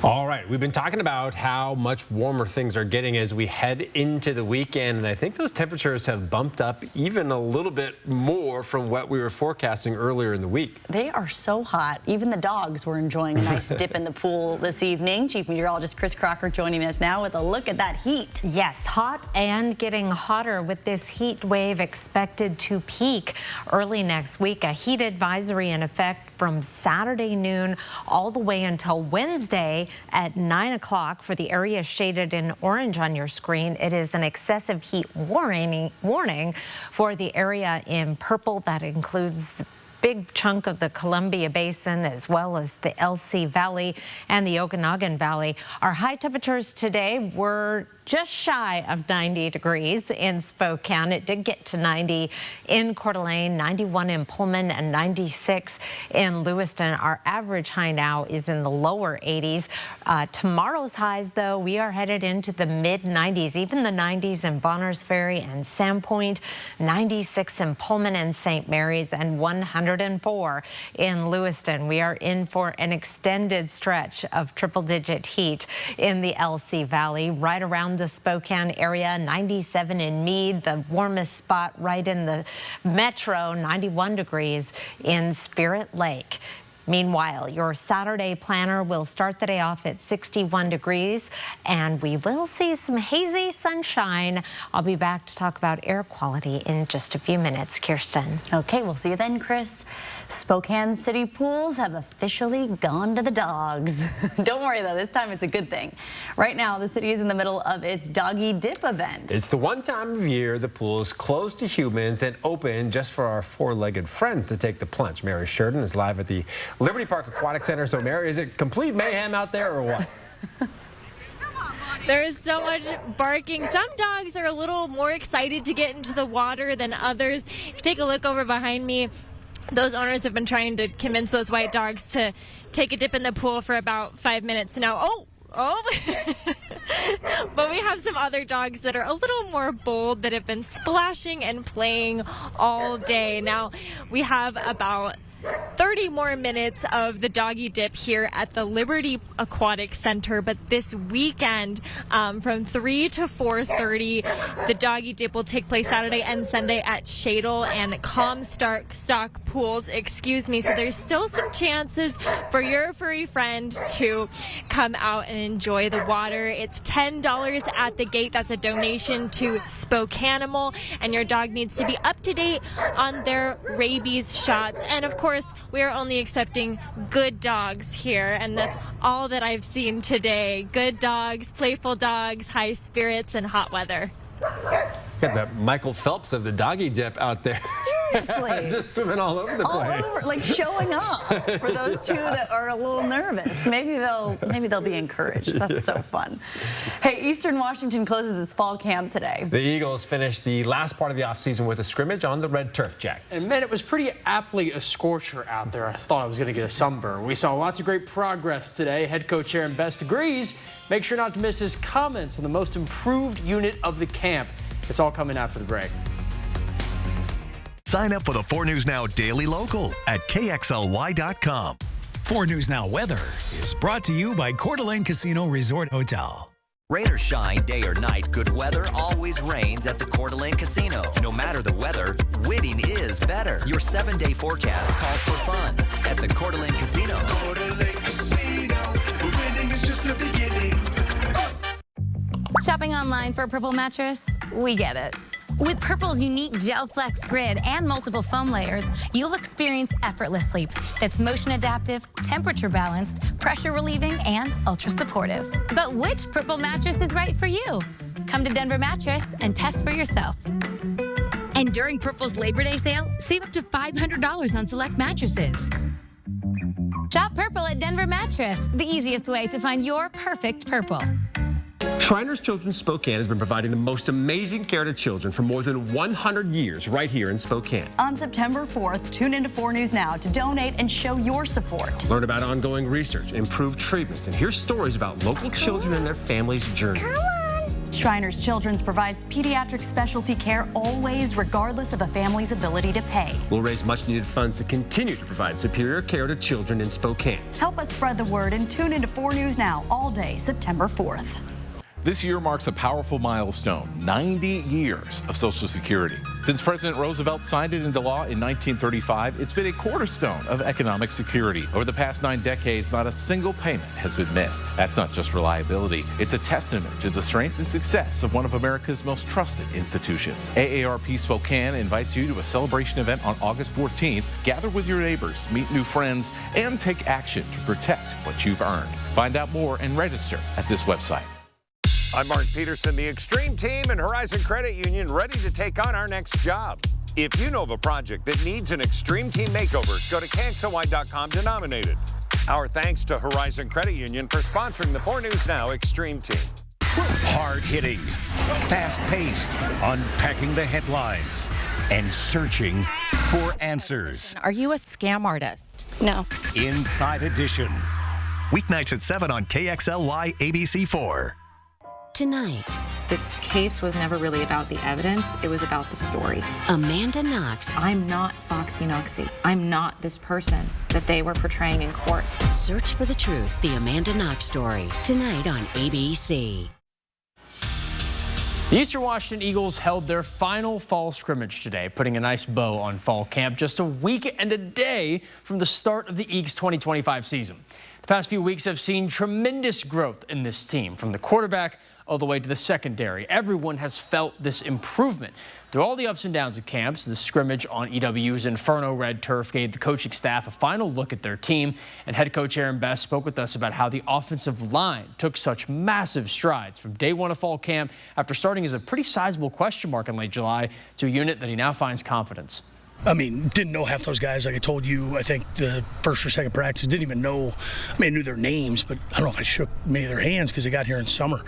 Speaker 1: All right, we've been talking about how much warmer things are getting as we head into the weekend, and I think those temperatures have bumped up even a little bit more from what we were forecasting earlier in the week.
Speaker 4: They are so hot. Even the dogs were enjoying a nice dip in the pool this evening. Chief Meteorologist Chris Crocker joining us now with a look at that heat.
Speaker 2: Yes, hot and getting hotter with this heat wave expected to peak early next week. A heat advisory in effect from Saturday noon all the way until Wednesday at 9 o'clock for the area shaded in orange on your screen. It is an excessive heat warning for the area in purple. That includes the big chunk of the Columbia Basin as well as the LC Valley and the Okanagan Valley. Our high temperatures today were just shy of 90 degrees in Spokane. It did get to 90 in Coeur d'Alene, 91 in Pullman, and 96 in Lewiston. Our average high now is in the lower 80s. Tomorrow's highs, though, we are headed into the mid-90s, even the 90s in Bonners Ferry and Sandpoint, 96 in Pullman and St. Mary's, and 104 in Lewiston. We are in for an extended stretch of triple-digit heat in the LC Valley, right around the Spokane area, 97 in Meade, the warmest spot right in the metro, 91 degrees in Spirit Lake. Meanwhile, your Saturday planner will start the day off at 61 degrees, and we will see some hazy sunshine. I'll be back to talk about air quality in just a few minutes. Kirsten.
Speaker 4: Okay, we'll see you then, Chris. Spokane City pools have officially gone to the dogs. Don't worry, though. This time it's a good thing. Right now, the city is in the middle of its Doggy Dip event.
Speaker 1: It's the one time of year the pool is closed to humans and open just for our four-legged friends to take the plunge. Mary Sheridan is live at the Liberty Park Aquatic Center. So, Mary, is it complete mayhem out there or what?
Speaker 6: There is so much barking. Some dogs are a little more excited to get into the water than others. If you take a look over behind me, those owners have been trying to convince those white dogs to take a dip in the pool for about 5 minutes now. Oh. But we have some other dogs that are a little more bold that have been splashing and playing all day. Now, we have about 30 more minutes of the Doggy Dip here at the Liberty Aquatic Center, but this weekend from 3 to 4:30 the Doggy Dip will take place Saturday and Sunday at Shadle and Comstock pools, so there's still some chances for your furry friend to come out and enjoy the water. It's $10 at the gate. That's a donation to Spokanimal, and your dog needs to be up to date on their rabies shots, and of course we are only accepting good dogs here, and that's all that I've seen today. Good dogs, playful dogs, high spirits, and hot weather.
Speaker 1: Got the Michael Phelps of the Doggy Dip out there.
Speaker 4: Seriously.
Speaker 1: Just swimming all over the place.
Speaker 4: All over, like showing off for those two that are a little nervous. Maybe they'll be encouraged. That's so fun. Hey, Eastern Washington closes its fall camp today.
Speaker 1: The Eagles finished the last part of the offseason with a scrimmage on the red turf, Jack.
Speaker 10: And man, it was pretty aptly a scorcher out there. I thought I was going to get a sunburn. We saw lots of great progress today. Head coach Aaron Best agrees. Make sure not to miss his comments on the most improved unit of the camp. It's all coming after the break.
Speaker 16: Sign up for the 4 News Now Daily Local at KXLY.com.
Speaker 11: 4 News Now weather is brought to you by Coeur d'Alene Casino Resort Hotel.
Speaker 13: Rain or shine, day or night, good weather always reigns at the Coeur d'Alene Casino. No matter the weather, winning is better. Your 7-day forecast calls for fun at the Coeur d'Alene Casino.
Speaker 12: Coeur d'Alene Casino, winning is just the beginning.
Speaker 14: Shopping online for a Purple mattress? We get it. With Purple's unique Gel Flex grid and multiple foam layers, you'll experience effortless sleep that's motion adaptive, temperature balanced, pressure relieving, and ultra supportive. But which Purple mattress is right for you? Come to Denver Mattress and test for yourself. And during Purple's Labor Day sale, save up to $500 on select mattresses. Shop Purple at Denver Mattress, the easiest way to find your perfect Purple.
Speaker 1: Shriners Children's Spokane has been providing the most amazing care to children for more than 100 years right here in Spokane.
Speaker 4: On September 4th, tune into 4 News Now to donate and show your support.
Speaker 1: Learn about ongoing research, improved treatments, and hear stories about local children and their families' journey.
Speaker 4: Shriners Children's provides pediatric specialty care always, regardless of a family's ability to pay.
Speaker 1: We'll raise much-needed funds to continue to provide superior care to children in Spokane.
Speaker 4: Help us spread the word and tune into 4 News Now all day, September 4th.
Speaker 15: This year marks a powerful milestone, 90 years of Social Security. Since President Roosevelt signed it into law in 1935, it's been a cornerstone of economic security. Over the past 9 decades, not a single payment has been missed. That's not just reliability. It's a testament to the strength and success of one of America's most trusted institutions. AARP Spokane invites you to a celebration event on August 14th. Gather with your neighbors, meet new friends, and take action to protect what you've earned. Find out more and register at this website.
Speaker 20: I'm Mark Peterson, the Extreme Team and Horizon Credit Union, ready to take on our next job. If you know of a project that needs an Extreme Team makeover, go to KXLY.com to nominate it. Our thanks to Horizon Credit Union for sponsoring the 4 News Now Extreme Team.
Speaker 21: Hard-hitting, fast-paced, unpacking the headlines, and searching for answers.
Speaker 22: Are you a scam artist?
Speaker 21: No. Inside Edition.
Speaker 16: Weeknights at 7 on KXLY ABC4.
Speaker 23: Tonight,
Speaker 24: the case was never really about the evidence, it was about the story.
Speaker 23: Amanda Knox.
Speaker 24: I'm not Foxy Knoxy. I'm not this person that they were portraying in court.
Speaker 23: Search for the truth, the Amanda Knox story. Tonight on ABC.
Speaker 10: The Eastern Washington Eagles held their final fall scrimmage today, putting a nice bow on fall camp just a week and a day from the start of the Eagles 2025 season. The past few weeks have seen tremendous growth in this team, from the quarterback all the way to the secondary. Everyone has felt this improvement. Through all the ups and downs of camps, the scrimmage on EW's Inferno Red Turf gave the coaching staff a final look at their team, and head coach Aaron Best spoke with us about how the offensive line took such massive strides from day one of fall camp after starting as a pretty sizable question mark in late July to a unit that he now finds confidence.
Speaker 25: I mean, didn't know half those guys. Like I told you, I think the first or second practice, didn't even know. I mean, I knew their names, but I don't know if I shook many of their hands because they got here in summer.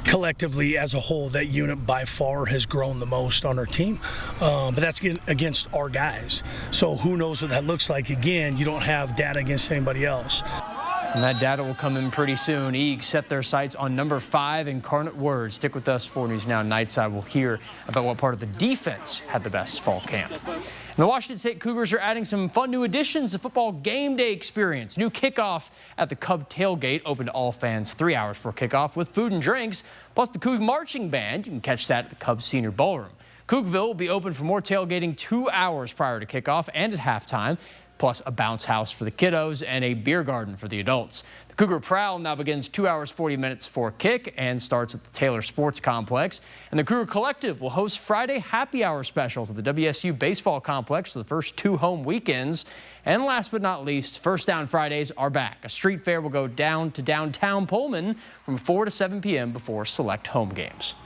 Speaker 25: Collectively, as a whole, that unit by far has grown the most on our team. But that's against our guys. So who knows what that looks like. Again, you don't have data against anybody else.
Speaker 10: And that data will come in pretty soon. Eagles set their sights on number 5, Incarnate Word. Stick with us, 4 News Now Nightside. We'll hear about what part of the defense had the best fall camp. And the Washington State Cougars are adding some fun new additions to football game day experience. New kickoff at the Cub tailgate, open to all fans 3 hours before kickoff with food and drinks, plus the Coug Marching Band. You can catch that at the Cubs Senior Ballroom. Cougville will be open for more tailgating 2 hours prior to kickoff and at halftime, plus a bounce house for the kiddos and a beer garden for the adults. The Cougar Prowl now begins 2 hours, 40 minutes for kick and starts at the Taylor Sports Complex. And the Cougar Collective will host Friday happy hour specials at the WSU Baseball Complex for the first 2 home weekends. And last but not least, First Down Fridays are back. A street fair will go down to downtown Pullman from 4 to 7 p.m. before select home games.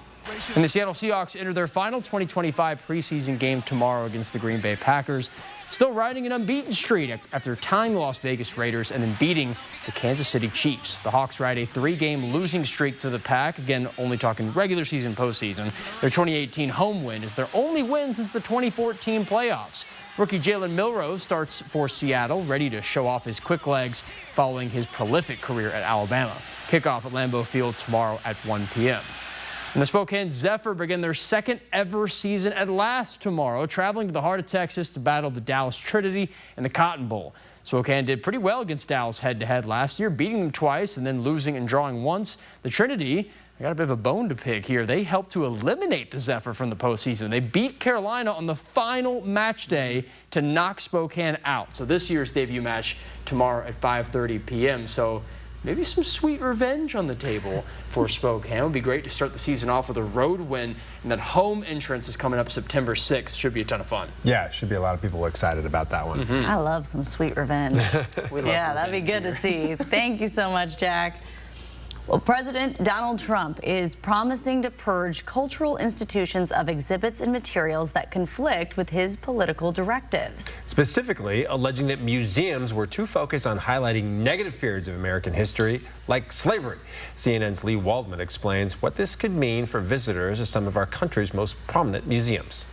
Speaker 10: And the Seattle Seahawks enter their final 2025 preseason game tomorrow against the Green Bay Packers. Still riding an unbeaten streak after tying the Las Vegas Raiders and then beating the Kansas City Chiefs. The Hawks ride a 3-game losing streak to the Pack. Again, only talking regular season, postseason. Their 2018 home win is their only win since the 2014 playoffs. Rookie Jalen Milroe starts for Seattle, ready to show off his quick legs following his prolific career at Alabama. Kickoff at Lambeau Field tomorrow at 1 p.m. And the Spokane Zephyr begin their second ever season at last tomorrow, traveling to the heart of Texas to battle the Dallas Trinity in the Cotton Bowl. Spokane did pretty well against Dallas head-to-head last year, beating them twice and then losing and drawing once. The Trinity, they got a bit of a bone to pick here. They helped to eliminate the Zephyr from the postseason. They beat Carolina on the final match day to knock Spokane out. So this year's debut match tomorrow at 5:30 p.m. So maybe some sweet revenge on the table for Spokane. It would be great to start the season off with a road win, and that home entrance is coming up September 6th. Should be a ton of fun.
Speaker 1: Yeah, should be a lot of people excited about that one.
Speaker 4: I love some sweet revenge. Yeah, that'd be good to see. Thank you so much, Jack. Well, President Donald Trump is promising to purge cultural institutions of exhibits and materials that conflict with his political directives.
Speaker 1: Specifically, alleging that museums were too focused on highlighting negative periods of American history, like slavery. CNN's Lee Waldman explains what this could mean for visitors to some of our country's most prominent museums.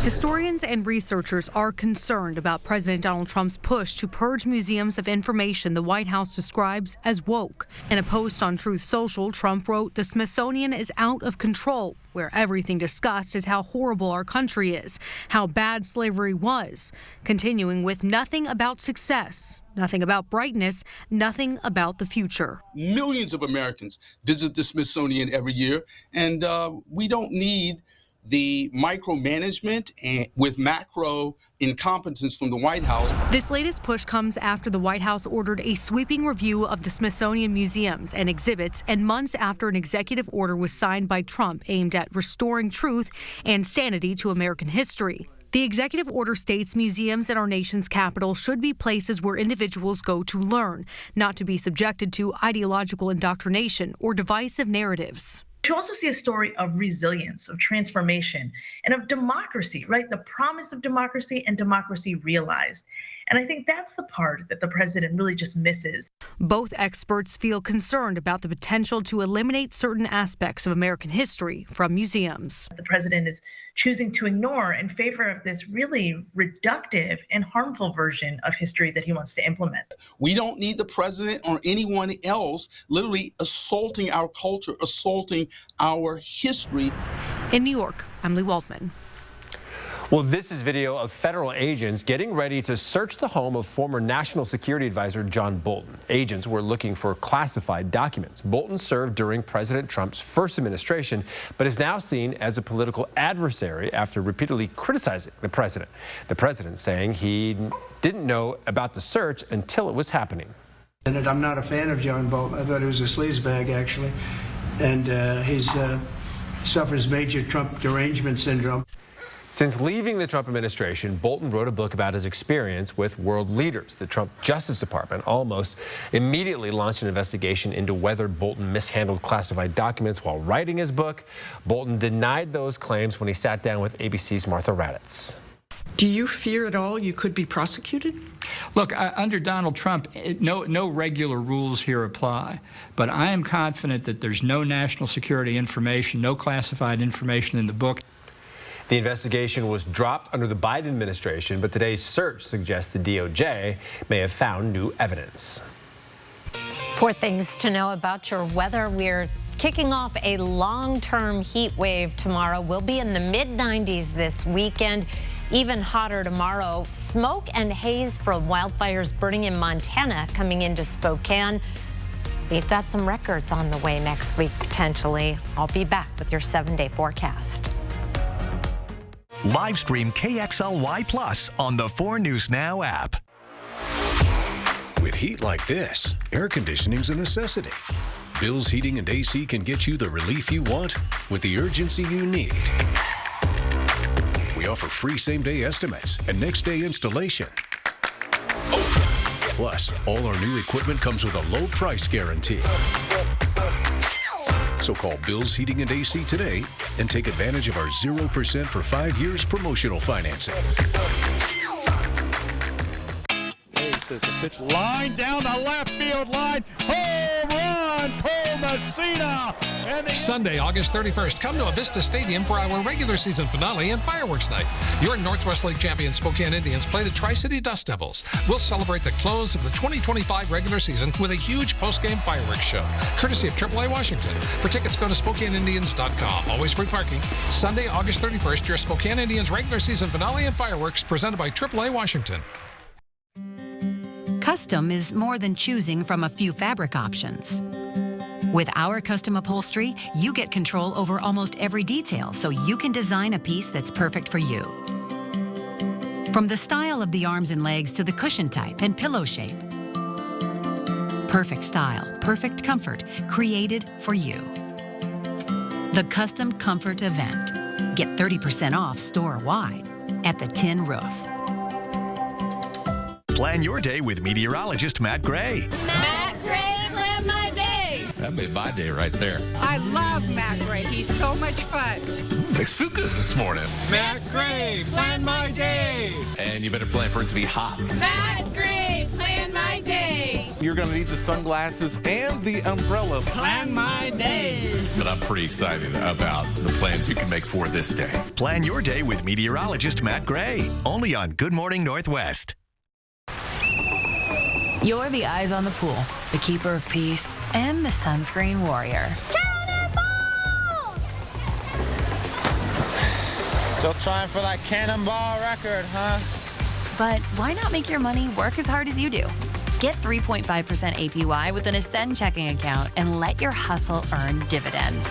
Speaker 3: Historians and researchers are concerned about President Donald Trump's push to purge museums of information the White House describes as woke. In a post on Truth Social, Trump wrote, "The Smithsonian is out of control, where everything discussed is how horrible our country is, how bad slavery was," continuing with nothing about success, nothing about brightness, nothing about the future.
Speaker 5: Millions of Americans visit the Smithsonian every year, and we don't need the micromanagement and with macro incompetence from the White House.
Speaker 3: This latest push comes after the White House ordered a sweeping review of the Smithsonian museums and exhibits, and months after an executive order was signed by Trump aimed at restoring truth and sanity to American history. The executive order states museums in our nation's capital should be places where individuals go to learn, not to be subjected to ideological indoctrination or divisive narratives.
Speaker 7: You also see a story of resilience, of transformation, and of democracy, right? The promise of democracy and democracy realized. And I think that's the part that the president really just misses.
Speaker 3: Both experts feel concerned about the potential to eliminate certain aspects of American history from museums.
Speaker 7: The president is choosing to ignore in favor of this really reductive and harmful version of history that he wants to implement.
Speaker 5: We don't need the president or anyone else literally assaulting our culture, assaulting our history.
Speaker 3: In New York, I'm Lee Waldman.
Speaker 1: Well, this is video of federal agents getting ready to search the home of former National Security Advisor John Bolton. Agents were looking for classified documents. Bolton served during President Trump's first administration, but is now seen as a political adversary after repeatedly criticizing the president. The president saying he didn't know about the search until it was happening.
Speaker 8: And I'm not a fan of John Bolton. I thought he was a sleazebag, actually. And he suffers major Trump derangement syndrome.
Speaker 1: Since leaving the Trump administration, Bolton wrote a book about his experience with world leaders. The Trump Justice Department almost immediately launched an investigation into whether Bolton mishandled classified documents while writing his book. Bolton denied those claims when he sat down with ABC's Martha Raddatz.
Speaker 9: Do you fear at all you could be prosecuted?
Speaker 26: Look, under Donald Trump, no regular rules here apply. But I am confident that there's no national security information, no classified information in the book.
Speaker 1: The investigation was dropped under the Biden administration, but today's search suggests the DOJ may have found new evidence.
Speaker 2: 4 things to know about your weather. We're kicking off a long-term heat wave tomorrow. We'll be in the mid-90s this weekend, even hotter tomorrow. Smoke and haze from wildfires burning in Montana coming into Spokane. We've got some records on the way next week, potentially. I'll be back with your 7-day forecast.
Speaker 16: Live stream KXLY Plus on the 4 News Now app.
Speaker 27: With heat like this, air conditioning's a necessity. Bill's Heating and AC can get you the relief you want with the urgency you need. We offer free same-day estimates and next-day installation. Plus, all our new equipment comes with a low price guarantee. So call Bill's Heating and AC today and take advantage of our 0% for 5 years promotional financing.
Speaker 28: Aces, a pitch line down the left field line. Home run, Cole Messina.
Speaker 29: Sunday, August 31st, come to Avista Stadium for our regular season finale and fireworks night. Your Northwest League champion Spokane Indians play the Tri-City Dust Devils. We'll celebrate the close of the 2025 regular season with a huge post-game fireworks show, courtesy of AAA Washington. For tickets, go to SpokaneIndians.com. Always free parking. Sunday, August 31st, your Spokane Indians regular season finale and fireworks presented by AAA Washington.
Speaker 30: Custom is more than choosing from a few fabric options. With our custom upholstery, you get control over almost every detail, so you can design a piece that's perfect for you. From the style of the arms and legs to the cushion type and pillow shape. Perfect style, perfect comfort, created for you. The Custom Comfort Event. Get 30% off store-wide at the Tin Roof.
Speaker 16: Plan your day with meteorologist Matt Gray.
Speaker 31: Matt Gray, plan my day.
Speaker 15: That made my day right there.
Speaker 31: I love Matt Gray. He's so much fun.
Speaker 15: Makes me feel good this morning.
Speaker 31: Matt Gray, plan my day.
Speaker 15: And you better plan for it to be hot.
Speaker 31: Matt Gray, plan my day.
Speaker 15: You're going to need the sunglasses and the umbrella.
Speaker 31: Plan my day.
Speaker 15: But I'm pretty excited about the plans you can make for this day.
Speaker 16: Plan your day with meteorologist Matt Gray, only on Good Morning Northwest.
Speaker 6: You're the eyes on the pool, the keeper of peace, and the sunscreen warrior.
Speaker 31: Still trying for that cannonball record, huh?
Speaker 6: But why not make your money work as hard as you do? Get 3.5% APY with an Ascend checking account and let your hustle earn dividends.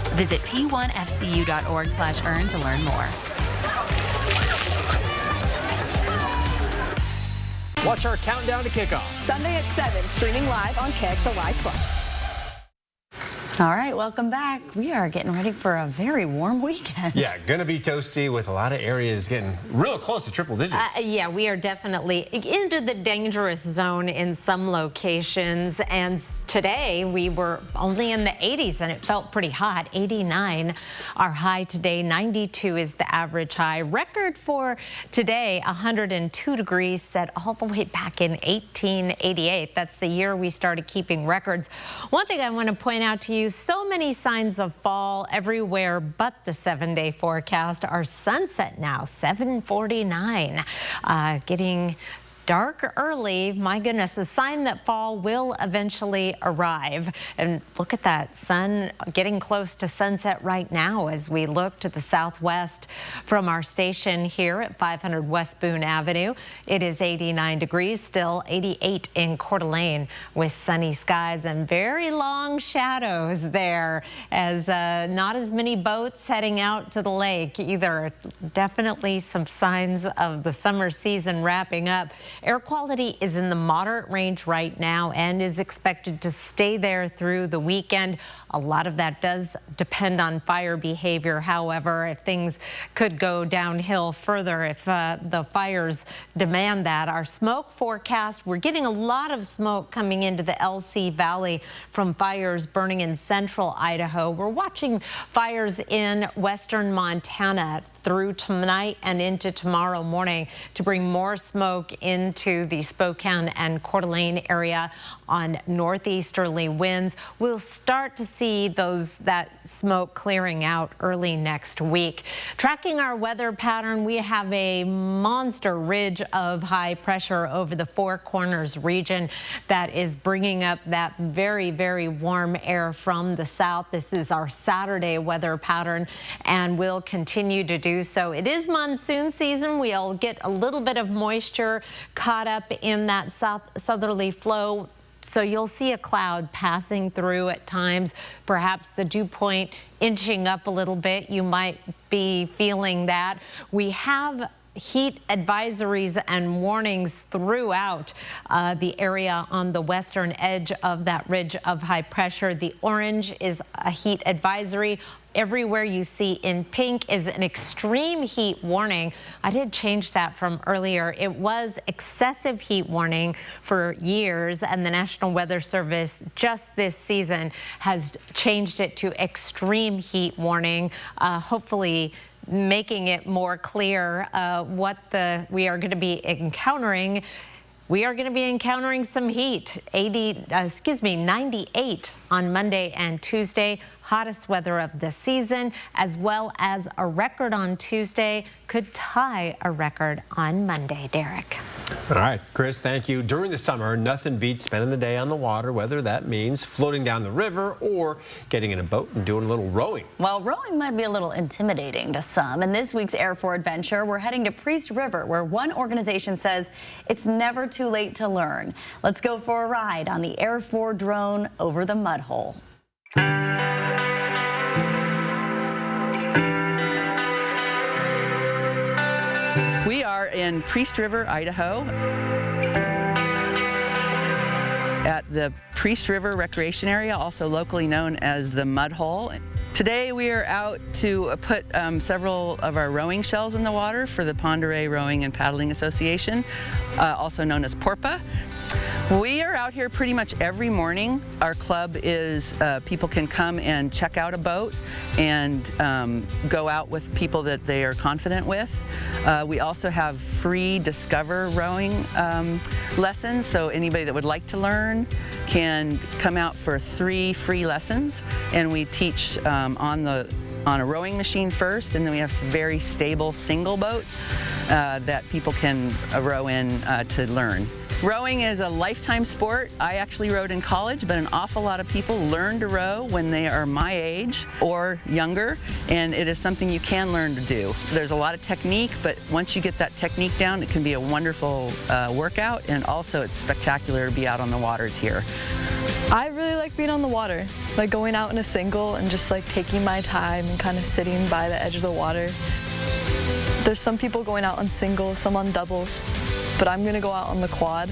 Speaker 6: Visit p1fcu.org/earn to learn more.
Speaker 10: Watch our countdown to kickoff.
Speaker 11: Sunday at 7, streaming live on KXLY Plus.
Speaker 4: All right, welcome back. We are getting ready for a very warm weekend.
Speaker 1: Yeah, gonna be toasty with a lot of areas getting real close to triple digits.
Speaker 2: Yeah, we are definitely into the dangerous zone in some locations. And today we were only in the 80s and it felt pretty hot. 89 our high today. 92 is the average high. Record for today, 102 degrees, set all the way back in 1888. That's the year we started keeping records. One thing I want to point out to you, so many signs of fall everywhere but the 7-day forecast. Our sunset now, 7:49, getting dark early. My goodness, a sign that fall will eventually arrive. And look at that sun getting close to sunset right now as we look to the southwest from our station here at 500 West Boone Avenue. It is 89 degrees, still 88 in Coeur d'Alene with sunny skies and very long shadows there as not as many boats heading out to the lake either. Definitely some signs of the summer season wrapping up. Air quality is in the moderate range right now and is expected to stay there through the weekend. A lot of that does depend on fire behavior. However, if things could go downhill further, if the fires demand that. Our smoke forecast, we're getting a lot of smoke coming into the LC Valley from fires burning in central Idaho. We're watching fires in western Montana through tonight and into tomorrow morning to bring more smoke into the Spokane and Coeur d'Alene area on northeasterly winds. We'll start to see that smoke clearing out early next week. Tracking our weather pattern, we have a monster ridge of high pressure over the Four Corners region that is bringing up that very, very warm air from the south. This is our Saturday weather pattern and will continue to do so. It is monsoon season. We'll get a little bit of moisture caught up in that southerly flow. So you'll see a cloud passing through at times, perhaps the dew point inching up a little bit. You might be feeling that. We have heat advisories and warnings throughout the area on the western edge of that ridge of high pressure. The orange is a heat advisory. Everywhere you see in pink is an extreme heat warning. I did change that from earlier. It was excessive heat warning for years, and the National Weather Service just this season has changed it to extreme heat warning, hopefully making it more clear what we are going to be encountering. We are going to be encountering some heat. 98 on Monday and Tuesday. Hottest weather of the season, as well as a record on Tuesday could tie a record on Monday. Derek.
Speaker 1: All right, Chris, thank you. During the summer, nothing beats spending the day on the water, whether that means floating down the river or getting in a boat and doing a little rowing.
Speaker 4: Well, rowing might be a little intimidating to some. In this week's Air for Adventure, we're heading to Priest River, where one organization says it's never too late to learn. Let's go for a ride on the Air 4 drone over the mud hole.
Speaker 12: We are in Priest River, Idaho, at the Priest River Recreation Area, also locally known as the Mud Hole. Today we are out to put several of our rowing shells in the water for the Pend Oreille Rowing and Paddling Association, also known as PORPA. We are out here pretty much every morning. Our club is, people can come and check out a boat and go out with people that they are confident with. We also have free Discover rowing lessons, so anybody that would like to learn can come out for 3 free lessons, and we teach on a rowing machine first, and then we have very stable single boats that people can row in to learn. Rowing is a lifetime sport. I actually rowed in college, but an awful lot of people learn to row when they are my age or younger, and it is something you can learn to do. There's a lot of technique, but once you get that technique down, it can be a wonderful workout, and also it's spectacular to be out on the waters here.
Speaker 13: I really like being on the water, like going out in a single and just like taking my time and kind of sitting by the edge of the water. There's some people going out on singles, some on doubles, but I'm gonna go out on the quad,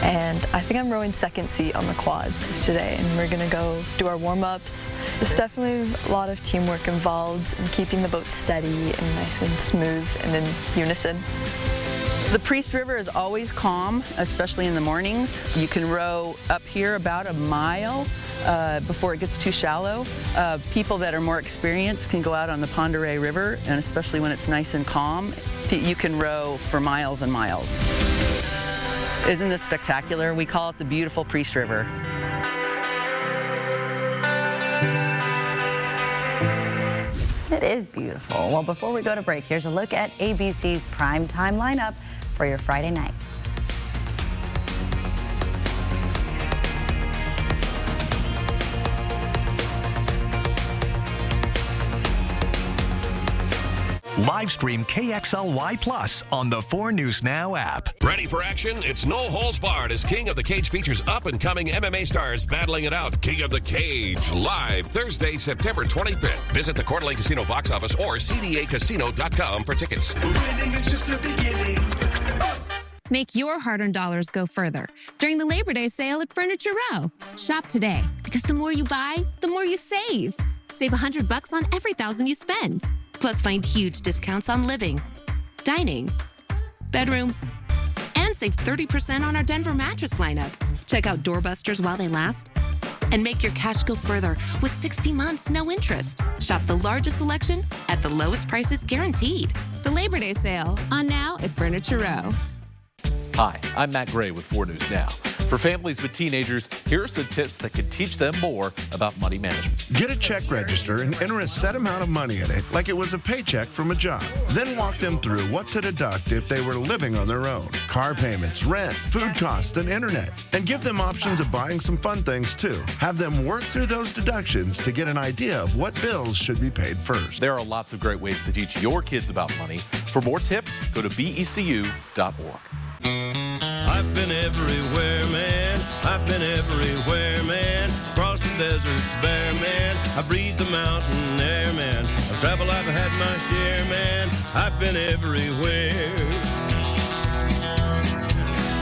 Speaker 13: and I think I'm rowing second seat on the quad today, and we're gonna go do our warm-ups. There's definitely a lot of teamwork involved in keeping the boat steady and nice and smooth and in unison.
Speaker 12: The Priest River is always calm, especially in the mornings. You can row up here about a mile before it gets too shallow. People that are more experienced can go out on the Pend Oreille River, and especially when it's nice and calm, you can row for miles and miles. Isn't this spectacular? We call it the beautiful Priest River.
Speaker 4: It is beautiful. Well, before we go to break, here's a look at ABC's primetime lineup for your Friday night.
Speaker 16: Live stream KXLY Plus on the 4 News Now app.
Speaker 14: Ready for action? It's no holds barred as King of the Cage features up-and-coming MMA stars battling it out. King of the Cage, live Thursday, September 25th. Visit the Coeur d'Alene Casino box office or cdacasino.com for tickets.
Speaker 17: Winning is just the beginning. Make your hard-earned dollars go further during the Labor Day sale at Furniture Row. Shop today, because the more you buy, the more you save. Save $100 on every $1,000 you spend. Plus, find huge discounts on living, dining, bedroom, and save 30% on our Denver mattress lineup. Check out Doorbusters while they last, and make your cash go further with 60 months, no interest. Shop the largest selection at the lowest prices guaranteed. The Labor Day sale on now at Furniture Row.
Speaker 15: Hi, I'm Matt Gray with 4 News Now. For families with teenagers, here are some tips that can teach them more about money management.
Speaker 18: Get a check register and enter a set amount of money in it like it was a paycheck from a job. Then walk them through what to deduct if they were living on their own. Car payments, rent, food costs, and internet. And give them options of buying some fun things too. Have them work through those deductions to get an idea of what bills should be paid first.
Speaker 15: There are lots of great ways to teach your kids about money. For more tips, go to becu.org.
Speaker 19: I've been everywhere, man. I've been everywhere, man. Across the deserts bare, man. I breathe the mountain air, man. I've traveled, I've had my share, man. I've been everywhere.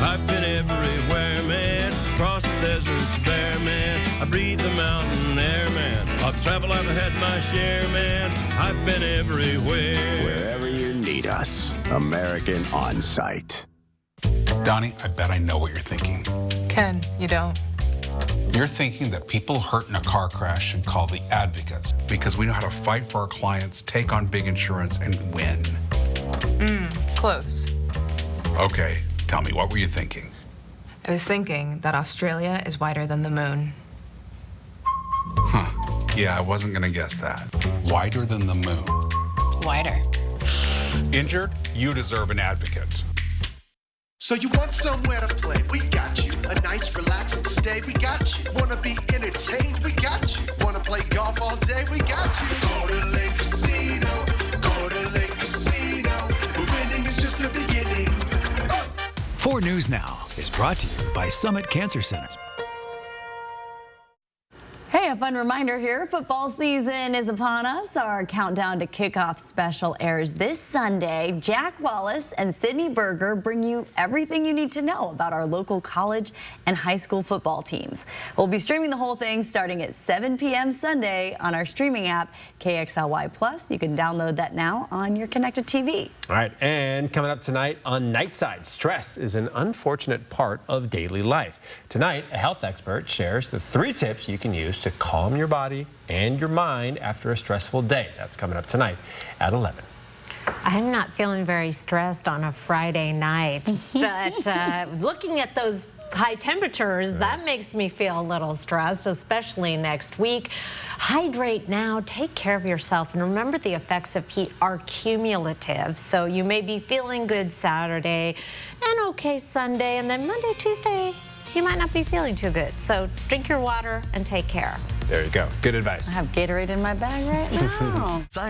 Speaker 19: I've been everywhere, man. Across the deserts bare, man. I breathe the mountain air, man. I've traveled, I've had my share, man. I've been everywhere.
Speaker 20: Wherever you need us, American On Site.
Speaker 21: Donnie, I bet I know what you're thinking.
Speaker 22: Ken, you don't.
Speaker 21: You're thinking that people hurt in a car crash should call the advocates because we know how to fight for our clients, take on big insurance, and win.
Speaker 22: Close.
Speaker 21: Okay, tell me, what were you thinking?
Speaker 22: I was thinking that Australia is wider than the moon.
Speaker 21: Huh. Yeah, I wasn't going to guess that. Wider than the moon.
Speaker 22: Wider.
Speaker 21: Injured? You deserve an advocate.
Speaker 23: So you want somewhere to play? We got you. A nice relaxing stay? We got you. Wanna be entertained? We got you. Wanna play golf all day? We got you. Go to Lake Casino. Go to Lake Casino. Winning is just the beginning.
Speaker 24: 4 News Now is brought to you by Summit Cancer Centers.
Speaker 4: Hey, a fun reminder here, football season is upon us. Our countdown to kickoff special airs this Sunday. Jack Wallace and Sydney Berger bring you everything you need to know about our local college and high school football teams. We'll be streaming the whole thing starting at 7 p.m. Sunday on our streaming app, KXLY Plus. You can download that now on your connected TV.
Speaker 1: All right, and coming up tonight on Nightside, stress is an unfortunate part of daily life. Tonight, a health expert shares the 3 tips you can use to calm your body and your mind after a stressful day. That's coming up tonight at 11.
Speaker 2: I'm not feeling very stressed on a Friday night, but looking at those high temperatures, that makes me feel a little stressed, especially next week. Hydrate now, take care of yourself, and remember the effects of heat are cumulative. So you may be feeling good Saturday and okay Sunday, and then Monday, Tuesday, you might not be feeling too good. So drink your water and take care.
Speaker 1: There you go. Good advice.
Speaker 4: I have Gatorade in my bag right now.